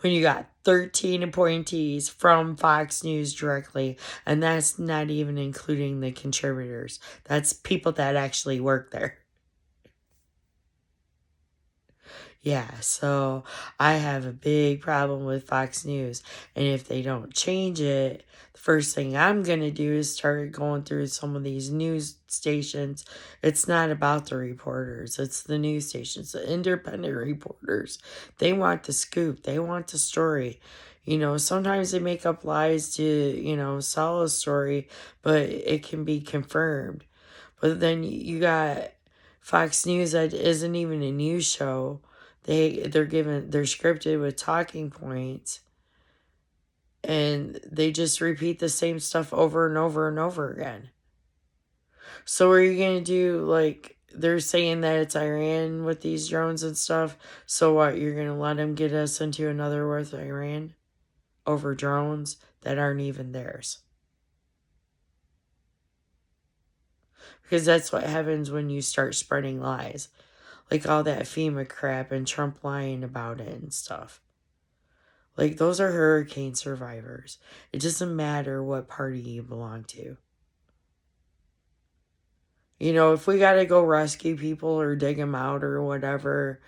When you got 13 appointees from Fox News directly, and that's not even including the contributors. That's people that actually work there. Yeah, so I have a big problem with Fox News. And if they don't change it, the first thing I'm going to do is start going through some of these news stations. It's not about the reporters, it's the news stations, the independent reporters. They want the scoop, they want the story. You know, sometimes they make up lies to, sell a story, but it can be confirmed. But then you got Fox News that isn't even a news show. They're scripted with talking points, and they just repeat the same stuff over and over and over again. So are you gonna do, like, they're saying that it's Iran with these drones and stuff, so what, you're gonna let them get us into another war with Iran over drones that aren't even theirs? Because that's what happens when you start spreading lies. Like all that FEMA crap and Trump lying about it and stuff. Like, those are hurricane survivors. It doesn't matter what party you belong to. You know, if we gotta go rescue people or dig them out or whatever,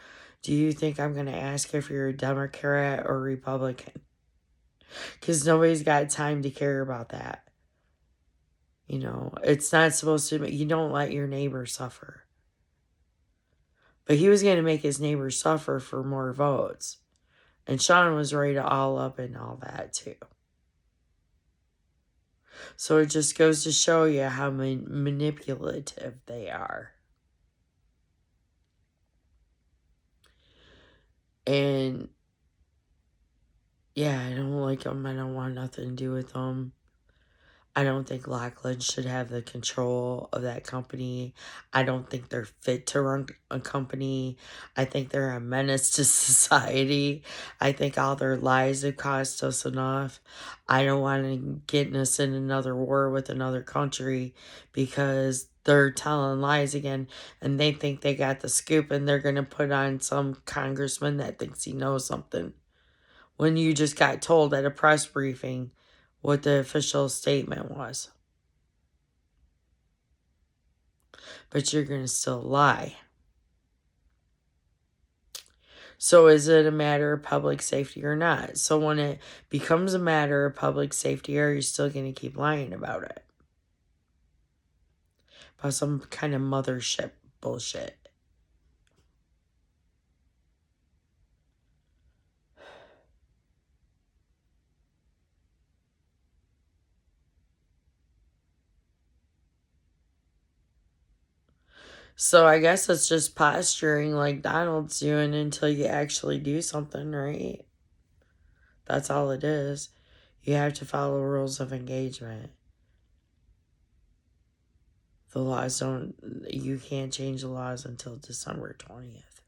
do you think I'm gonna ask if you're a Democrat or Republican? Because nobody's got time to care about that. You know, it's not supposed to, you don't let your neighbor suffer. But he was gonna make his neighbor suffer for more votes. And Sean was ready to all up and all that too. So it just goes to show you how manipulative they are. And yeah, I don't like them. I don't want nothing to do with them. I don't think Lachlan should have the control of that company. I don't think they're fit to run a company. I think they're a menace to society. I think all their lies have cost us enough. I don't want to get us in another war with another country because they're telling lies again and they think they got the scoop and they're going to put on some congressman that thinks he knows something. When you just got told at a press briefing what the official statement was. But you're going to still lie. So is it a matter of public safety or not? So when it becomes a matter of public safety, are you still going to keep lying about it? About some kind of mothership bullshit. So I guess it's just posturing like Donald's doing until you actually do something, right? That's all it is. You have to follow rules of engagement. The laws don't, you can't change the laws until December 20th.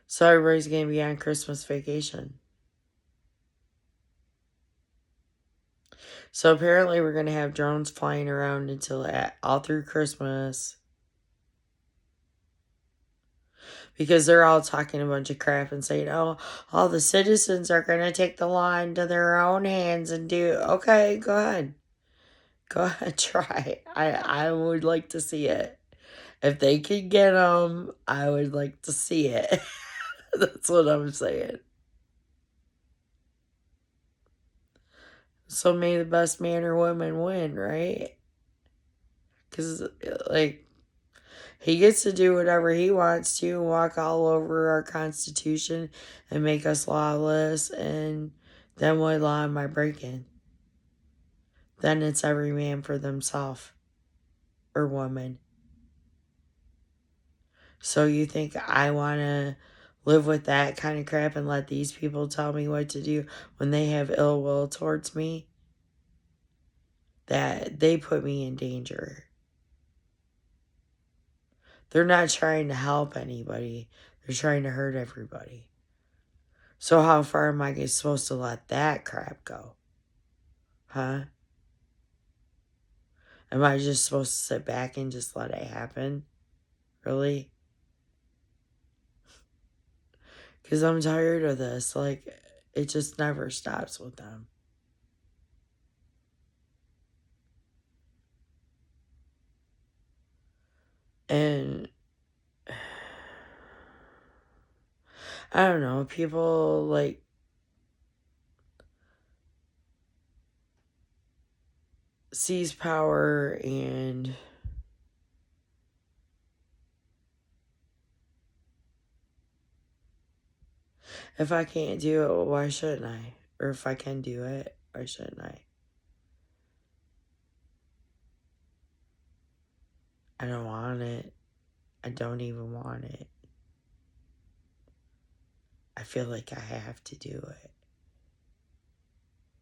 So everybody's going to be on Christmas vacation. So apparently we're going to have drones flying around until all through Christmas. Because they're all talking a bunch of crap and saying, oh, all the citizens are going to take the law into their own hands and do, okay, go ahead. Go ahead, try. I would like to see it. If they could get them, I would like to see it. That's what I'm saying. So may the best man or woman win, right? Because, like, he gets to do whatever he wants to, walk all over our Constitution and make us lawless. And then what law am I breaking? Then it's every man for themselves or woman. So you think I want to live with that kind of crap and let these people tell me what to do when they have ill will towards me? That they put me in danger. They're not trying to help anybody. They're trying to hurt everybody. So how far am I supposed to let that crap go? Huh? Am I just supposed to sit back and just let it happen? Really? Because I'm tired of this. Like, it just never stops with them. And I don't know, people like seize power and if I can't do it, why shouldn't I? Or if I can do it, why shouldn't I? I don't want it. I don't even want it. I feel like I have to do it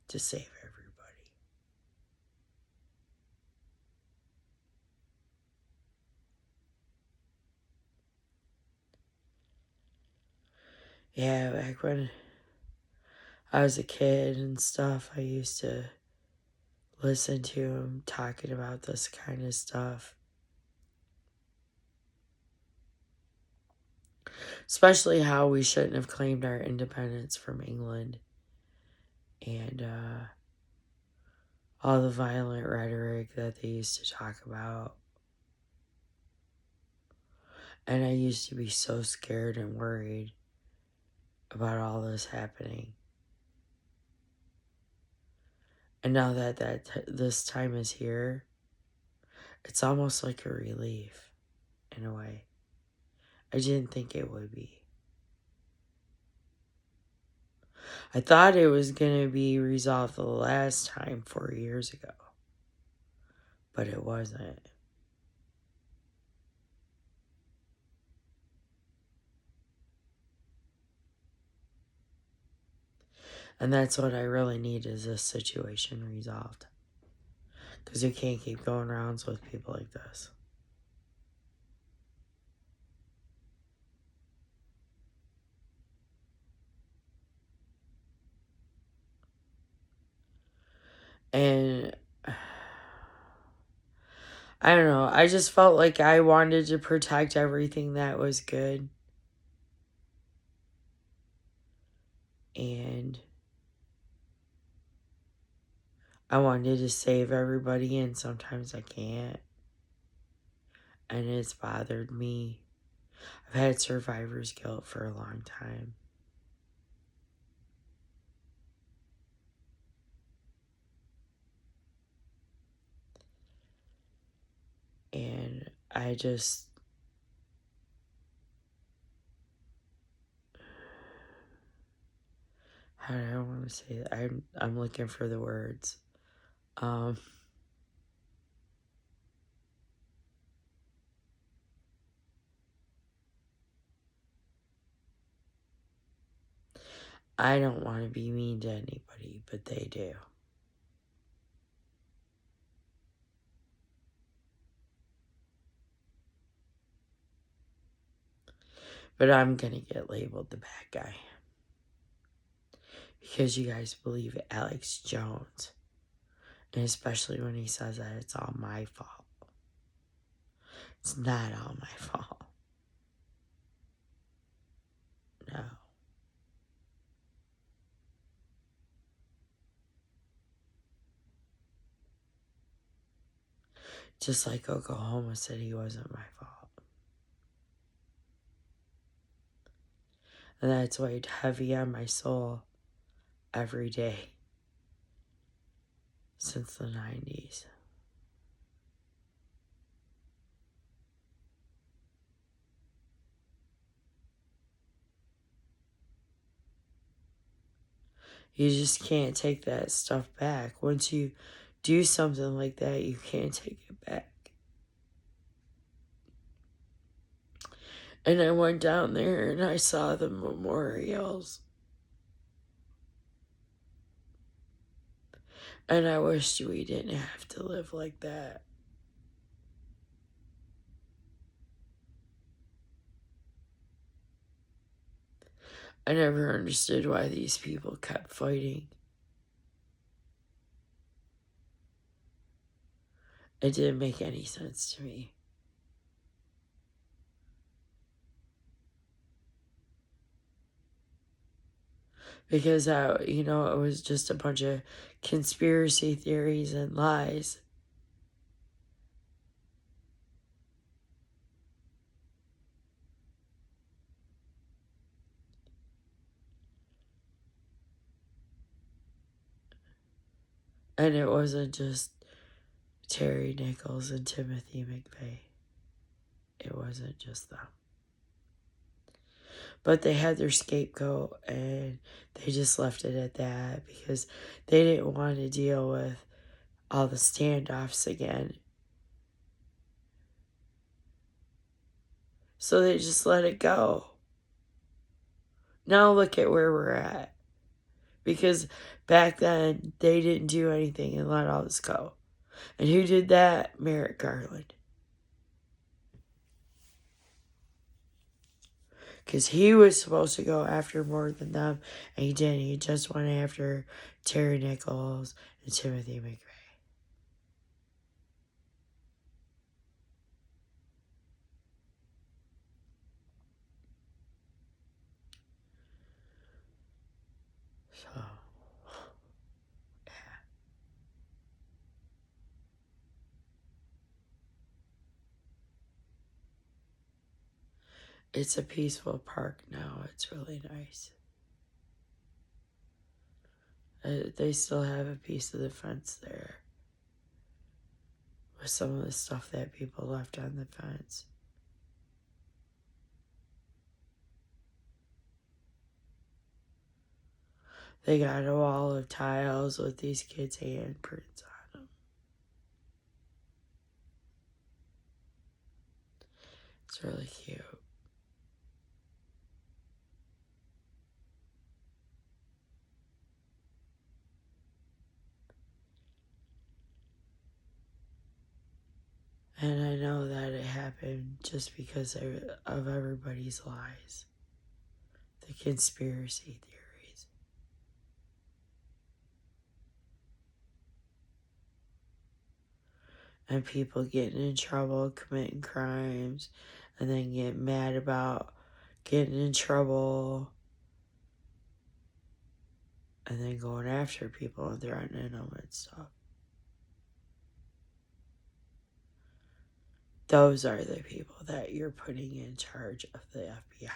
to save everybody. Yeah, back when I was a kid and stuff, I used to listen to him talking about this kind of stuff. Especially how we shouldn't have claimed our independence from England. And all the violent rhetoric that they used to talk about. And I used to be so scared and worried about all this happening. And now that this time is here, it's almost like a relief in a way. I didn't think it would be. I thought it was going to be resolved the last time 4 years ago, but it wasn't. And that's what I really need, is this situation resolved. Because you can't keep going rounds with people like this. And I don't know. I just felt like I wanted to protect everything that was good. And I wanted to save everybody, and sometimes I can't. And it's bothered me. I've had survivor's guilt for a long time. And I just... how do I want to say that? I'm looking for the words. I don't want to be mean to anybody, but they do. But I'm gonna get labeled the bad guy. Because you guys believe Alex Jones. And especially when he says that it's all my fault. It's not all my fault. No. Just like Oklahoma City wasn't my fault. And that's weighed heavy on my soul every day since the 90s. You just can't take that stuff back. Once you do something like that, you can't take it back. And I went down there and I saw the memorials. And I wished we didn't have to live like that. I never understood why these people kept fighting. It didn't make any sense to me. Because, it was just a bunch of conspiracy theories and lies. And it wasn't just Terry Nichols and Timothy McVeigh. It wasn't just them. But they had their scapegoat, and they just left it at that because they didn't want to deal with all the standoffs again. So they just let it go. Now look at where we're at. Because back then, they didn't do anything and let all this go. And who did that? Merrick Garland. Because he was supposed to go after more than them, and he didn't. He just went after Terry Nichols and Timothy McVeigh. So, yeah. It's a peaceful park now. It's really nice. They still have a piece of the fence there with some of the stuff that people left on the fence. They got a wall of tiles with these kids' handprints on them. It's really cute. And I know that it happened just because of everybody's lies. The conspiracy theories. And people getting in trouble, committing crimes, and then getting mad about getting in trouble, and then going after people and threatening them and stuff. Those are the people that you're putting in charge of the FBI.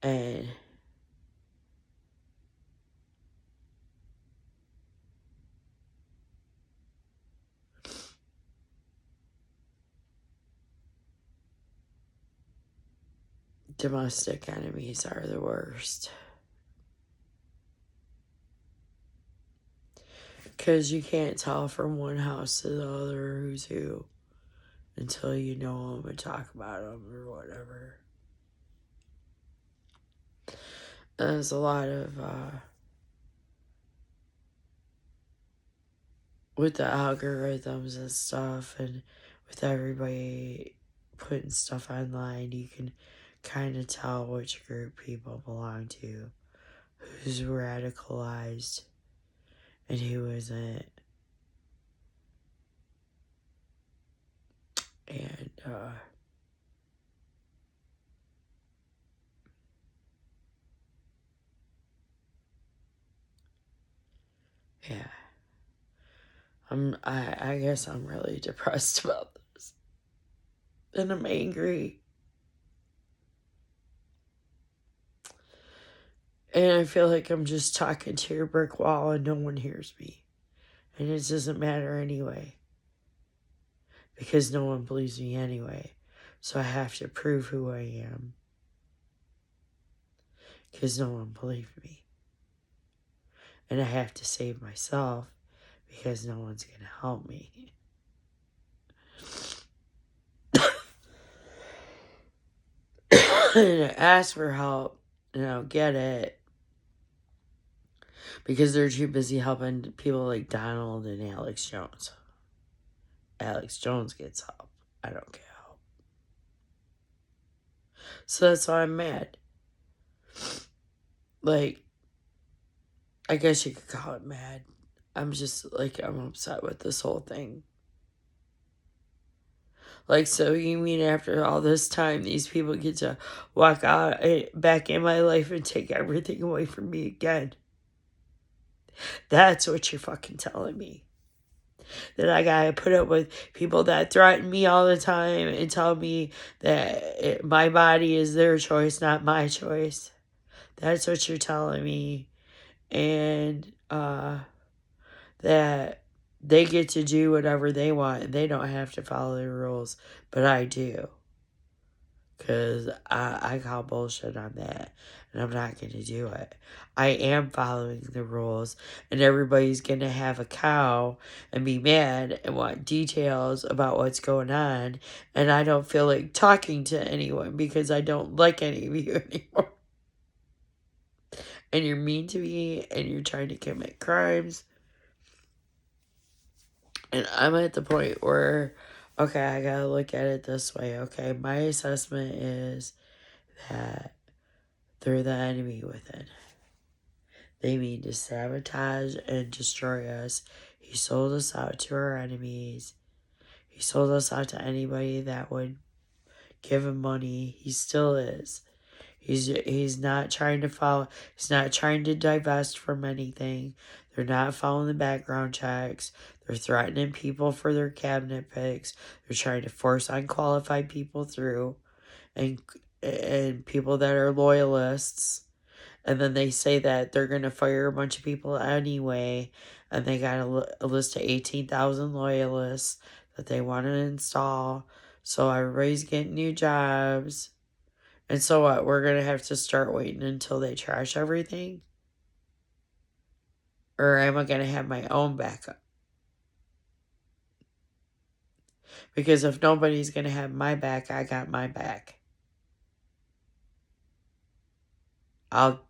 And domestic enemies are the worst. Because you can't tell from one house to the other who's who until you know them and talk about them or whatever. And there's a lot of, with the algorithms and stuff, and with everybody putting stuff online, you can kind of tell which group people belong to, who's radicalized and who isn't. And yeah, I guess I'm really depressed about this, and I'm angry, and I feel like I'm just talking to a brick wall and no one hears me, and it doesn't matter anyway, because no one believes me anyway. So I have to prove who I am, because no one believed me, and I have to save myself because no one's gonna help me. And I ask for help, and I don't get it because they're too busy helping people like Donald and Alex Jones. Alex Jones gets help. I don't get help. So that's why I'm mad. Like, I guess you could call it mad. I'm just, like, I'm upset with this whole thing. Like, so you mean after all this time, these people get to walk out back in my life and take everything away from me again? That's what you're fucking telling me. That I gotta put up with people that threaten me all the time and tell me that my body is their choice, not my choice. That's what you're telling me. And that they get to do whatever they want and they don't have to follow the rules. But I do. Because I call bullshit on that. And I'm not going to do it. I am following the rules. And everybody's going to have a cow and be mad and want details about what's going on. And I don't feel like talking to anyone because I don't like any of you anymore. And you're mean to me and you're trying to commit crimes. And I'm at the point where, okay, I gotta look at it this way. Okay, my assessment is that they're the enemy within. They mean to sabotage and destroy us. He sold us out to our enemies. He sold us out to anybody that would give him money. He still is. He's not trying to follow. He's not trying to divest from anything. They're not following the background checks. They're threatening people for their cabinet picks. They're trying to force unqualified people through, and people that are loyalists. And then they say that they're gonna fire a bunch of people anyway, and they got a list of 18,000 loyalists that they want to install. So everybody's getting new jobs. And so what? We're going to have to start waiting until they trash everything? Or am I going to have my own backup? Because if nobody's going to have my back, I got my back. I'll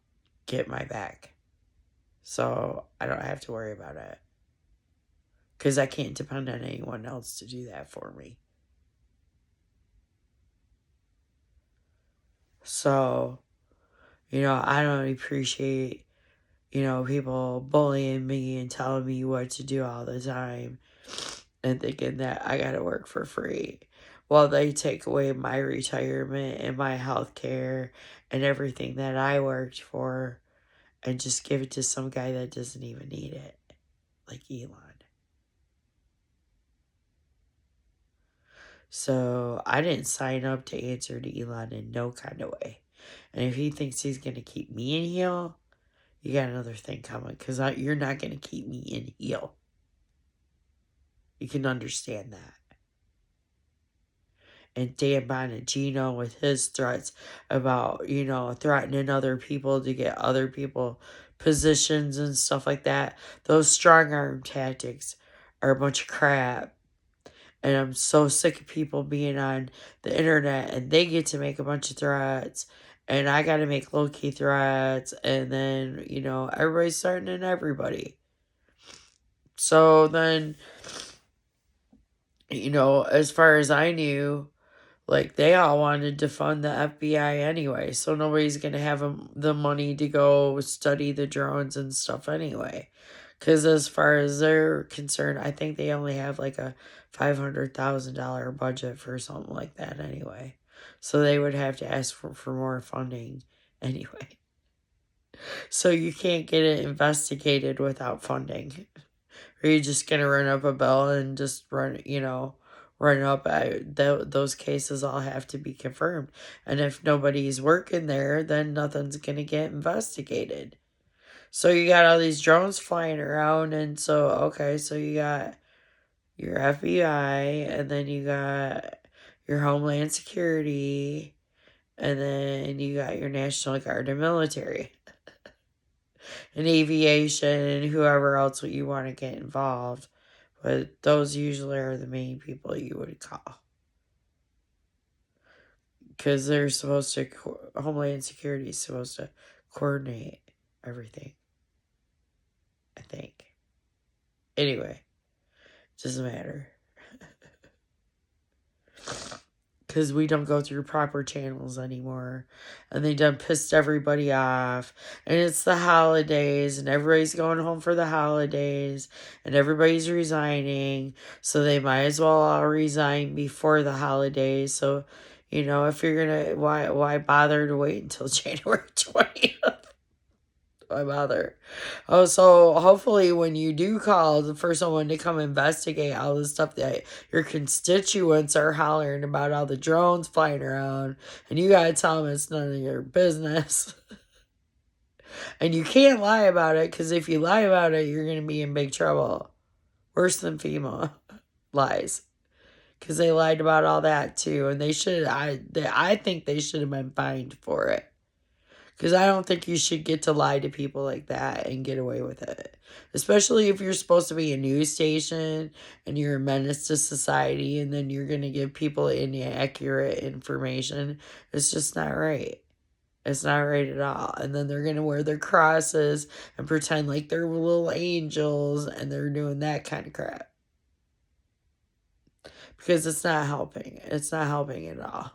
get my back. So I don't have to worry about it. Because I can't depend on anyone else to do that for me. So, I don't appreciate, people bullying me and telling me what to do all the time and thinking that I gotta work for free while they take away my retirement and my health care and everything that I worked for and just give it to some guy that doesn't even need it, like Elon. So I didn't sign up to answer to Elon in no kind of way. And if he thinks he's going to keep me in heel, you got another thing coming because you're not going to keep me in heel. You can understand that. And Dan Bongino with his threats about, threatening other people to get other people positions and stuff like that. Those strong arm tactics are a bunch of crap. And I'm so sick of people being on the internet and they get to make a bunch of threats. And I got to make low key threats. And then, everybody's threatening everybody. So then, as far as I knew, like, they all wanted to fund the FBI anyway, so nobody's going to have the money to go study the drones and stuff anyway. Because as far as they're concerned, I think they only have like a $500,000 budget for something like that anyway. So they would have to ask for more funding anyway. So you can't get it investigated without funding. Are you just going to run up a bill and just run up? Those cases all have to be confirmed. And if nobody's working there, then nothing's going to get investigated. So you got all these drones flying around. And so, okay, so you got your FBI, and then you got your Homeland Security, and then you got your National Guard and military. And aviation and whoever else you want to get involved. But those usually are the main people you would call. Because they're supposed to, Homeland Security is supposed to coordinate everything. I think. Anyway, doesn't matter. Because we don't go through proper channels anymore. And they done pissed everybody off. And it's the holidays. And everybody's going home for the holidays. And everybody's resigning. So they might as well all resign before the holidays. So, if you're going to... Why bother to wait until January 20th? Why bother? Oh, so hopefully when you do call for someone to come investigate all the stuff that your constituents are hollering about, all the drones flying around, and you gotta tell them it's none of your business. And you can't lie about it, because if you lie about it, you're gonna be in big trouble. Worse than FEMA lies. Because they lied about all that too, and I think they should have been fined for it. Because I don't think you should get to lie to people like that and get away with it. Especially if you're supposed to be a news station and you're a menace to society and then you're going to give people inaccurate information. It's just not right. It's not right at all. And then they're going to wear their crosses and pretend like they're little angels and they're doing that kind of crap. Because it's not helping. It's not helping at all.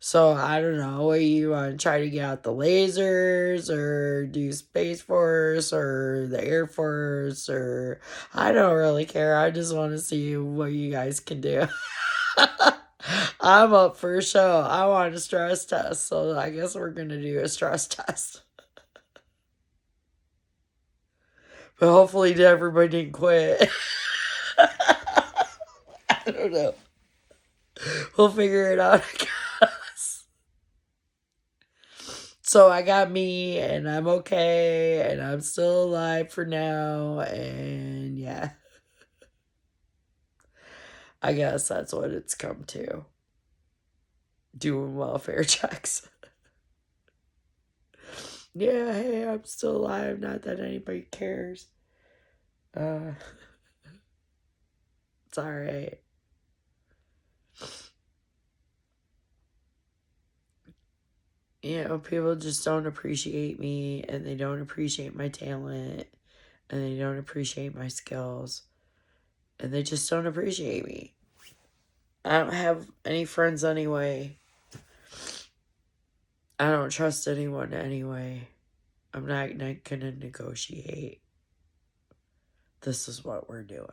So I don't know, you want to try to get out the lasers or do Space Force or the Air Force, or I don't really care. I just want to see what you guys can do. I'm up for a show. I want a stress test, so I guess we're going to do a stress test. But hopefully everybody didn't quit. I don't know. We'll figure it out, I guess. So I got me, and I'm okay, and I'm still alive for now, and yeah. I guess that's what it's come to. Doing welfare checks. Yeah, hey, I'm still alive, not that anybody cares. It's alright. People just don't appreciate me, and they don't appreciate my talent, and they don't appreciate my skills, and they just don't appreciate me. I don't have any friends anyway. I don't trust anyone anyway. I'm not gonna negotiate. This is what we're doing.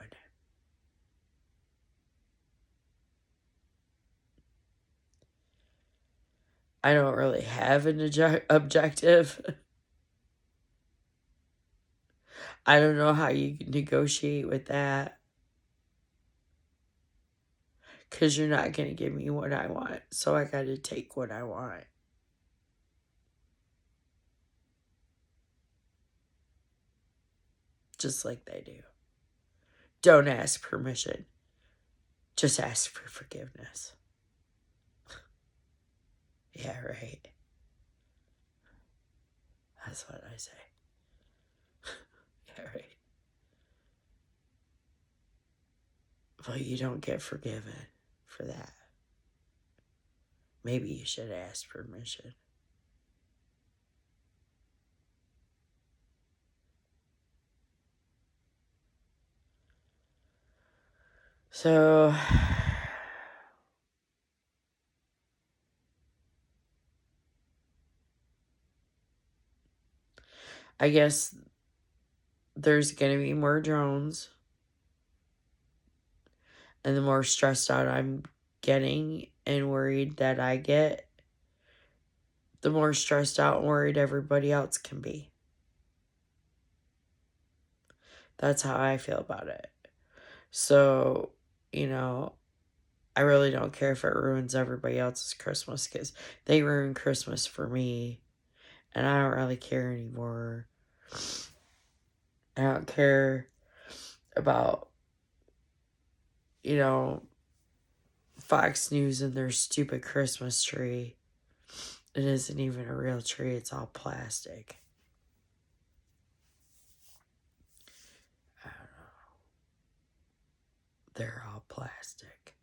I don't really have an objective. I don't know how you negotiate with that. Because you're not going to give me what I want. So I got to take what I want. Just like they do. Don't ask permission. Just ask for forgiveness. Yeah, right. That's what I say. Yeah, right. Well, you don't get forgiven for that. Maybe you should ask permission. So, I guess there's going to be more drones. And the more stressed out I'm getting and worried that I get, the more stressed out and worried everybody else can be. That's how I feel about it. So, I really don't care if it ruins everybody else's Christmas because they ruined Christmas for me. And I don't really care anymore. I don't care about, Fox News and their stupid Christmas tree. It isn't even a real tree, it's all plastic. I don't know. They're all plastic.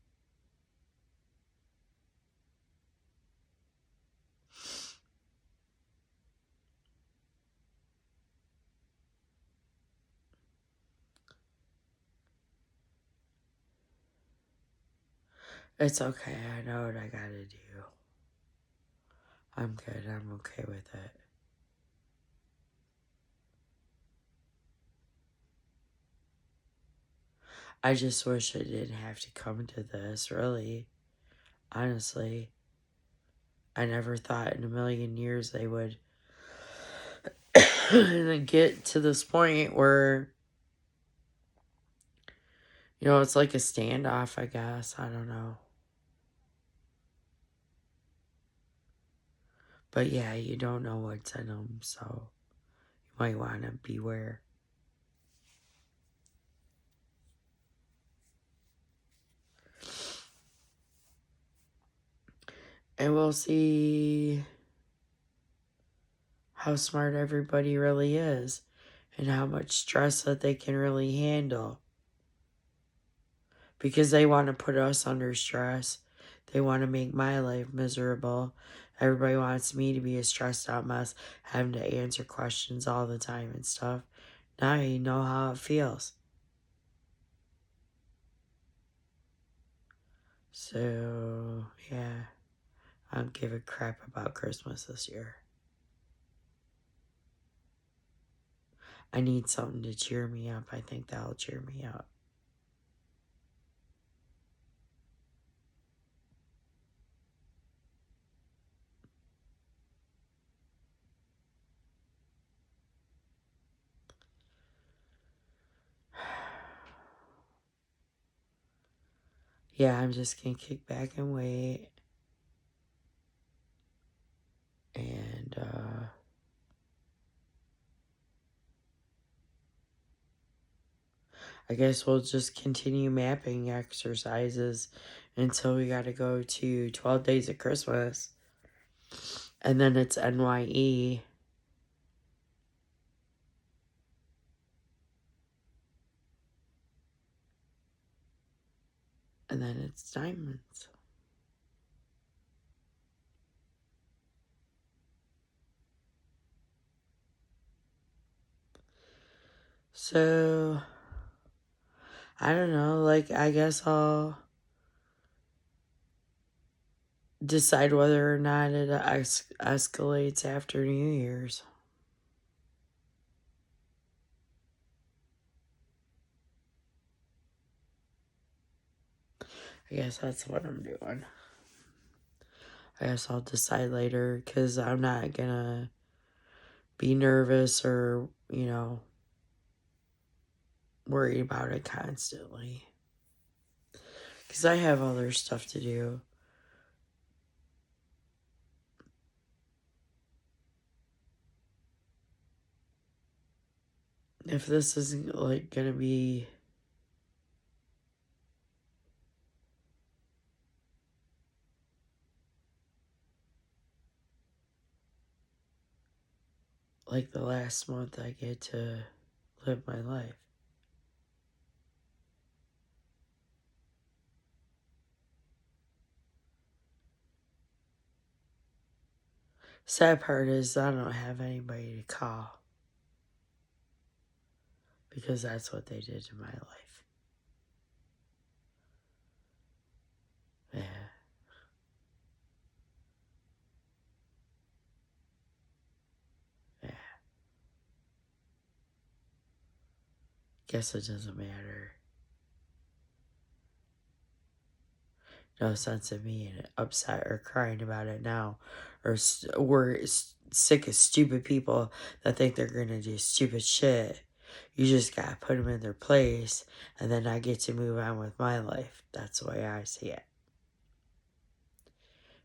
It's okay. I know what I gotta do. I'm good. I'm okay with it. I just wish it didn't have to come to this, really. Honestly. I never thought in a million years they would get to this point where, it's like a standoff, I guess. I don't know. But yeah, you don't know what's in them, so you might want to beware. And we'll see how smart everybody really is and how much stress that they can really handle. Because they want to put us under stress. They want to make my life miserable. Everybody wants me to be a stressed out mess, having to answer questions all the time and stuff. Now you know how it feels. So, yeah, I don't give a crap about Christmas this year. I need something to cheer me up. I think that'll cheer me up. Yeah, I'm just gonna kick back and wait. And, I guess we'll just continue mapping exercises until we gotta go to 12 Days of Christmas. And then it's NYE. And then it's Diamonds. So, I don't know. Like, I guess I'll decide whether or not it escalates after New Year's. I guess that's what I'm doing. I guess I'll decide later because I'm not gonna be nervous or, worry about it constantly. Because I have other stuff to do. If this isn't like gonna be like the last month I get to live my life. Sad part is I don't have anybody to call because that's what they did to my life. Yeah. Yeah. Guess it doesn't matter. No sense in me upset or crying about it now. Or we're sick of stupid people that think they're going to do stupid shit. You just got to put them in their place, and then I get to move on with my life. That's the way I see it.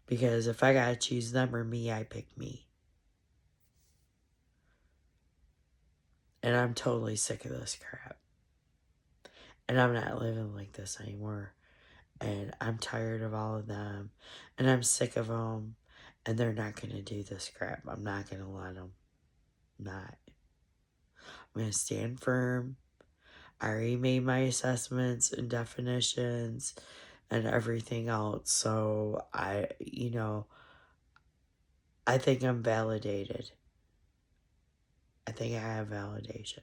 Because if I got to choose them or me, I pick me. And I'm totally sick of this crap. And I'm not living like this anymore. And I'm tired of all of them. And I'm sick of them. And they're not going to do this crap. I'm not going to let them. Not. I'm going to stand firm. I already made my assessments and definitions and everything else. So I think I'm validated. I think I have validation.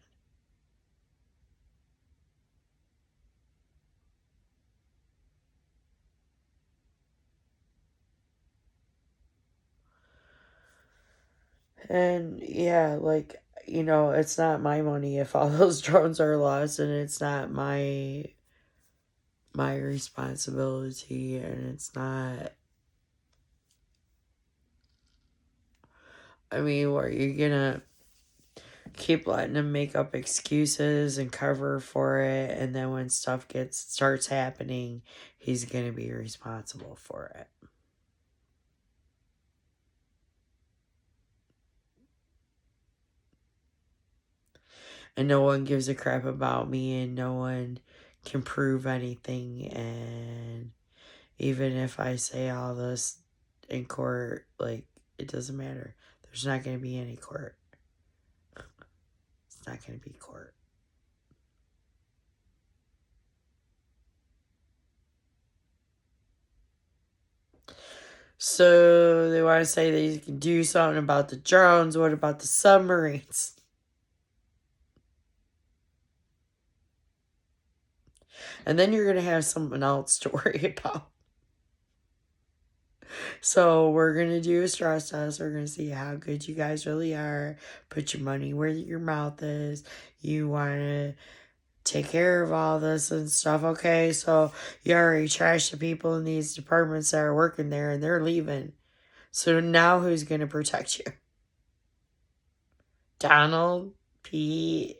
And yeah, like, it's not my money if all those drones are lost, and it's not my responsibility, and it's not, I mean, what, you're gonna keep letting him make up excuses and cover for it, and then when stuff starts happening, he's gonna be responsible for it. And no one gives a crap about me, and no one can prove anything. And even if I say all this in court, like, it doesn't matter. There's not going to be any court. It's not going to be court. So they want to say that you can do something about the drones. What about the submarines? And then you're going to have someone else to worry about. So we're going to do a stress test. We're going to see how good you guys really are. Put your money where your mouth is. You want to take care of all this and stuff. Okay, so you already trashed the people in these departments that are working there and they're leaving. So now who's going to protect you? Donald, Pete,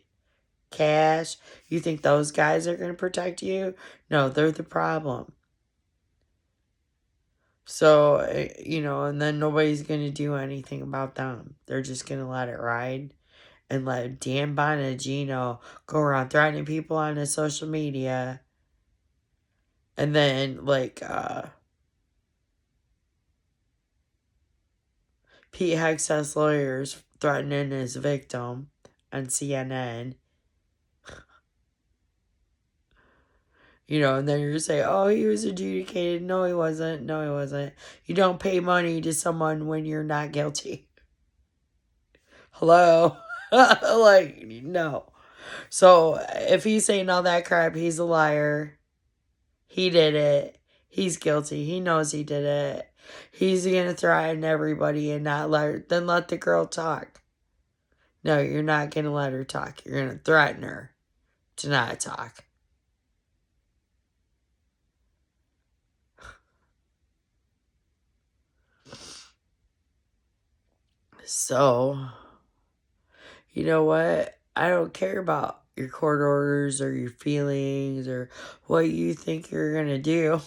Cash. You think those guys are going to protect you? No, they're the problem. So, and then nobody's going to do anything about them. They're just going to let it ride and let Dan Bonagino go around threatening people on his social media. And then, Pete Hegseth's lawyers threatening his victim on CNN. And then you're say, oh, he was adjudicated. No, he wasn't. No, he wasn't. You don't pay money to someone when you're not guilty. Hello? No. So if he's saying all that crap, he's a liar. He did it. He's guilty. He knows he did it. He's gonna threaten everybody and not let her. Then let the girl talk. No, you're not gonna let her talk. You're gonna threaten her to not talk. So, you know what? I don't care about your court orders or your feelings or what you think you're gonna do.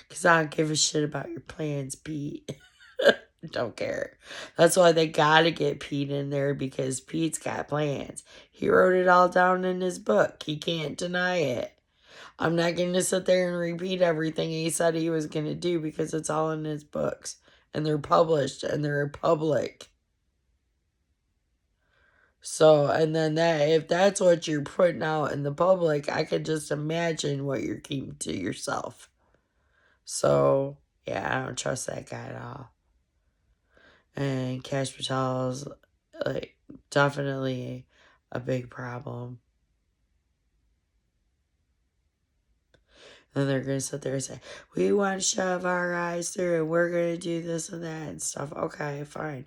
Because I don't give a shit about your plans, Pete. Don't care. That's why they gotta get Pete in there, because Pete's got plans. He wrote it all down in his book. He can't deny it. I'm not going to sit there and repeat everything he said he was going to do, because it's all in his books. And they're published and they're public. So, and then that, if that's what you're putting out in the public, I could just imagine what you're keeping to yourself. So, yeah, I don't trust that guy at all. And Cash Patel's, like, definitely a big problem. And they're going to sit there and say, we want to shove our eyes through and we're going to do this and that and stuff. Okay, fine.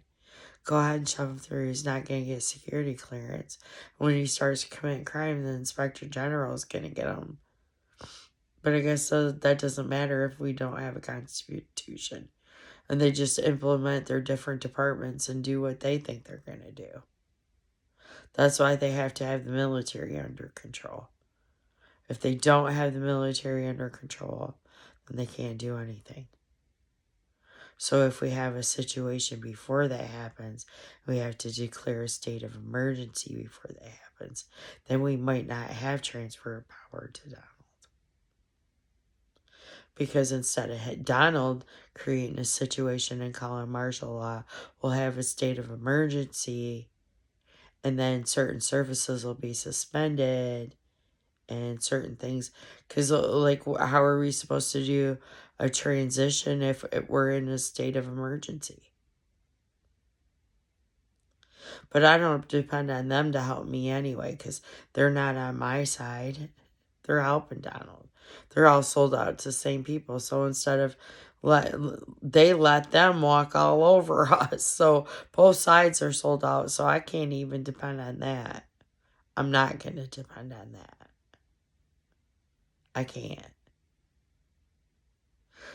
Go ahead and shove him through. He's not going to get security clearance. When he starts to commit crime, the inspector general is going to get him. But I guess that doesn't matter if we don't have a constitution. And they just implement their different departments and do what they think they're going to do. That's why they have to have the military under control. If they don't have the military under control, then they can't do anything. So if we have a situation before that happens, we have to declare a state of emergency before that happens, then we might not have transfer of power to Donald. Because instead of Donald creating a situation and calling martial law, we'll have a state of emergency, and then certain services will be suspended and certain things. Because, like, how are we supposed to do a transition if we're in a state of emergency? But I don't depend on them to help me anyway, because they're not on my side. They're helping Donald. They're all sold out to the same people. So instead of they let them walk all over us. So both sides are sold out. So I can't even depend on that. I'm not going to depend on that. I can't.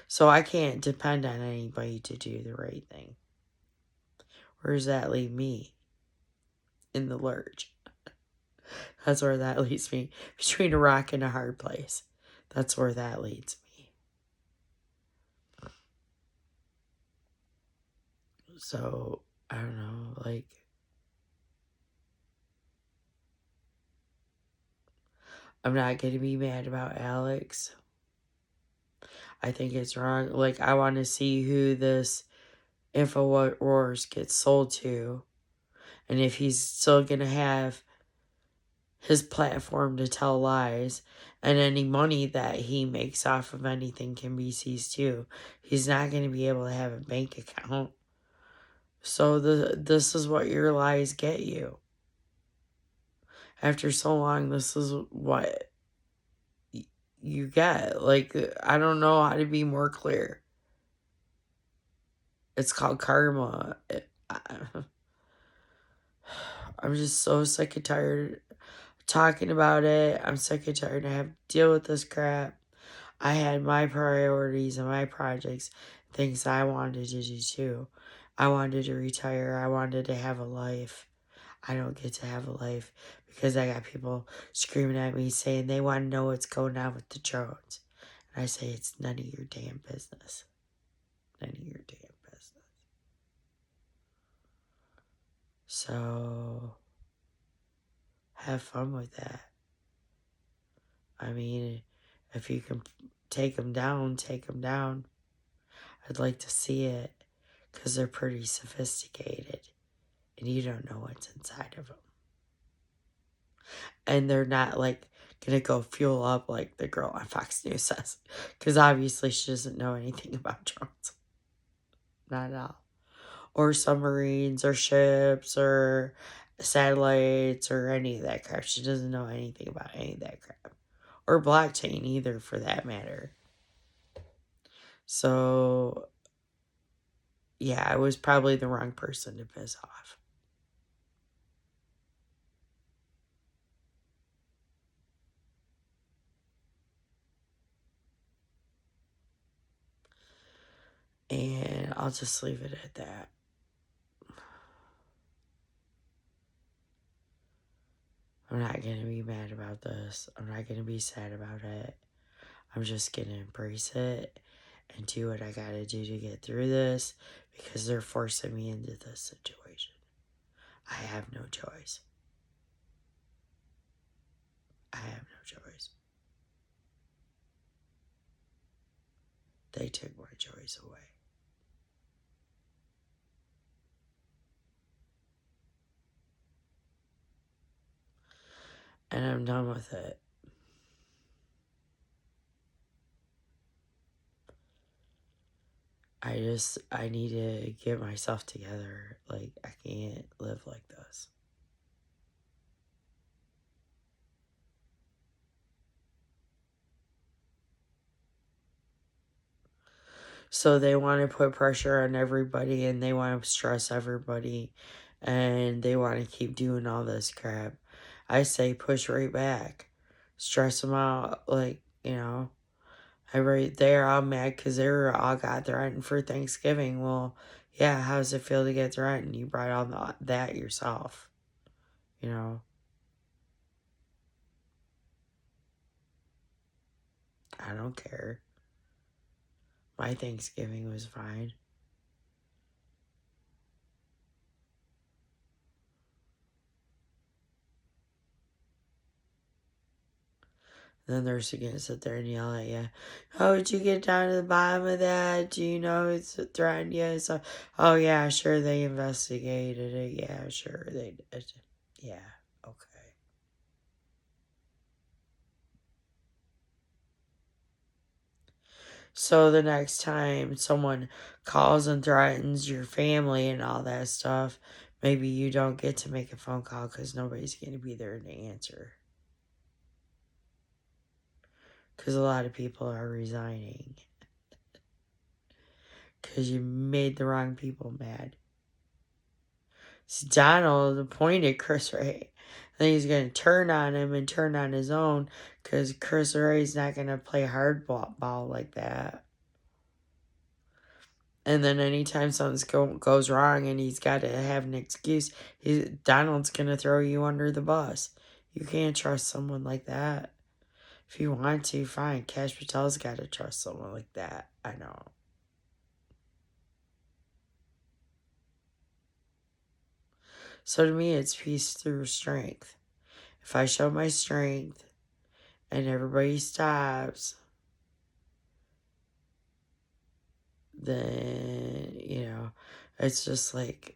So I can't depend on anybody to do the right thing. Where does that leave me? In the lurch. That's where that leaves me. Between a rock and a hard place. That's where that leads me. So, I don't know, like, I'm not going to be mad about Alex. I think it's wrong. Like, I want to see who this InfoWars gets sold to. And if he's still going to have his platform to tell lies, and any money that he makes off of anything can be seized too. He's not going to be able to have a bank account. So this is what your lies get you. After so long, this is what you get. Like, I don't know how to be more clear. It's called karma. I'm just so sick and tired talking about it. I'm sick and tired. I have to deal with this crap. I had my priorities and my projects, things I wanted to do too. I wanted to retire. I wanted to have a life. I don't get to have a life because I got people screaming at me saying they want to know what's going on with the drones. And I say it's none of your damn business. None of your damn business. So, have fun with that. I mean, if you can take them down, take them down. I'd like to see it because they're pretty sophisticated and you don't know what's inside of them. And they're not like gonna go fuel up like the girl on Fox News says, because obviously she doesn't know anything about drones. Not at all. Or submarines or ships or satellites or any of that crap. She doesn't know anything about any of that crap. Or blockchain either, for that matter. So, yeah, I was probably the wrong person to piss off. And I'll just leave it at that. I'm not going to be mad about this. I'm not going to be sad about it. I'm just going to embrace it and do what I got to do to get through this because they're forcing me into this situation. I have no choice. I have no choice. They took my choice away. And I'm done with it. I need to get myself together. Like, I can't live like this. So they want to put pressure on everybody and they want to stress everybody and they want to keep doing all this crap. I say push right back. Stress them out. Like, I right there, I'm mad because they were all got threatened for Thanksgiving. Well, yeah, how does it feel to get threatened? You brought on that yourself. I don't care. My Thanksgiving was fine. Then they're going to sit there and yell at you. Oh, did you get down to the bottom of that? Do you know it's threatened you? So, oh, yeah, sure, they investigated it. Yeah, sure, they did. Yeah, okay. So the next time someone calls and threatens your family and all that stuff, maybe you don't get to make a phone call because nobody's going to be there to answer. Because a lot of people are resigning. Because you made the wrong people mad. So Donald appointed Chris Ray. Then he's going to turn on him and turn on his own because Chris Ray's not going to play hardball like that. And then anytime something goes wrong and he's got to have an excuse, Donald's going to throw you under the bus. You can't trust someone like that. If you want to, fine. Cash Patel's got to trust someone like that. I know. So to me, it's peace through strength. If I show my strength and everybody stops, then, it's just like,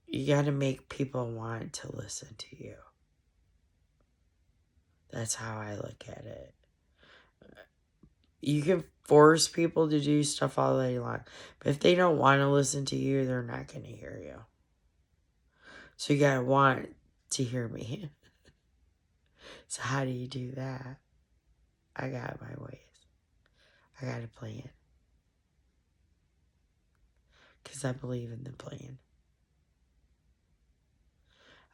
you got to make people want to listen to you. That's how I look at it. You can force people to do stuff all day long, but if they don't want to listen to you, they're not going to hear you. So you got to want to hear me. So how do you do that? I got my ways. I got a plan. Because I believe in the plan.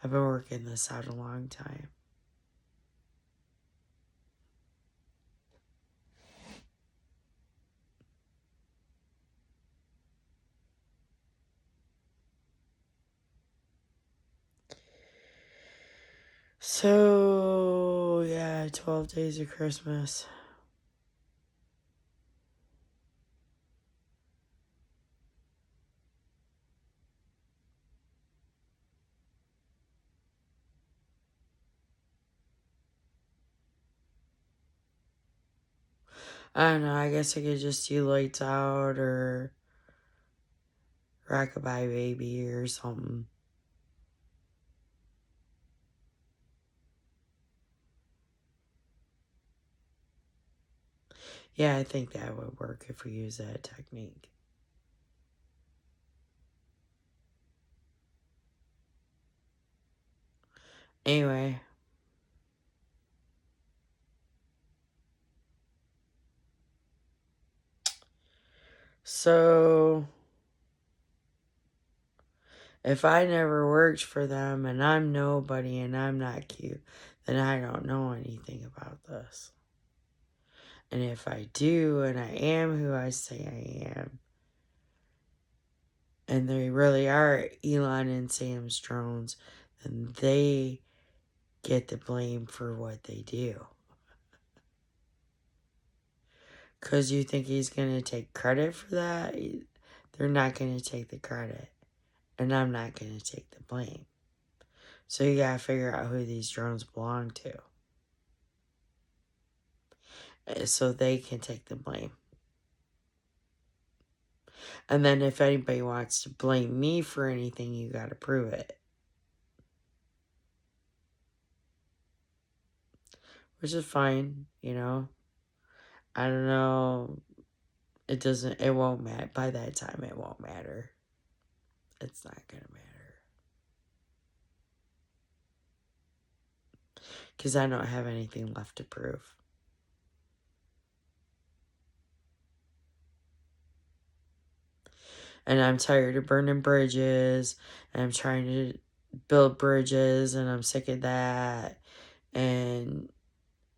I've been working this out a long time. So, yeah, 12 days of Christmas. I don't know, I guess I could just do Lights Out or Rockabye Baby or something. Yeah, I think that would work if we use that technique. Anyway. So, if I never worked for them and I'm nobody and I'm not cute, then I don't know anything about this. And if I do and I am who I say I am, and they really are Elon and Sam's drones, then they get the blame for what they do. Because you think he's going to take credit for that? They're not going to take the credit. And I'm not going to take the blame. So you got to figure out who these drones belong to, so they can take the blame. And then if anybody wants to blame me for anything, you got to prove it. Which is fine, you know. I don't know. It won't matter. By that time, it won't matter. It's not going to matter. Because I don't have anything left to prove. And I'm tired of burning bridges. And I'm trying to build bridges. And I'm sick of that. And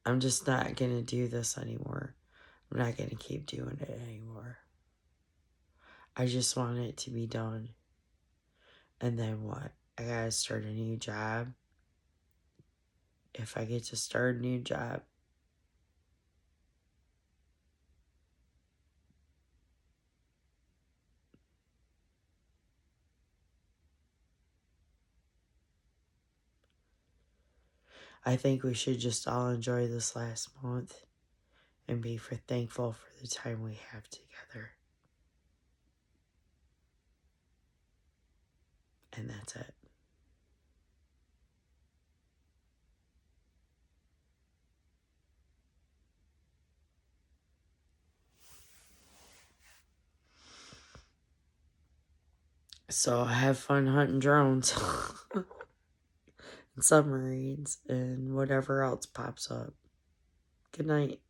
I'm just not going to do this anymore. I'm not going to keep doing it anymore. I just want it to be done. And then what? I got to start a new job. If I get to start a new job. I think we should just all enjoy this last month and be thankful for the time we have together. And that's it. So have fun hunting drones and submarines and whatever else pops up. Good night.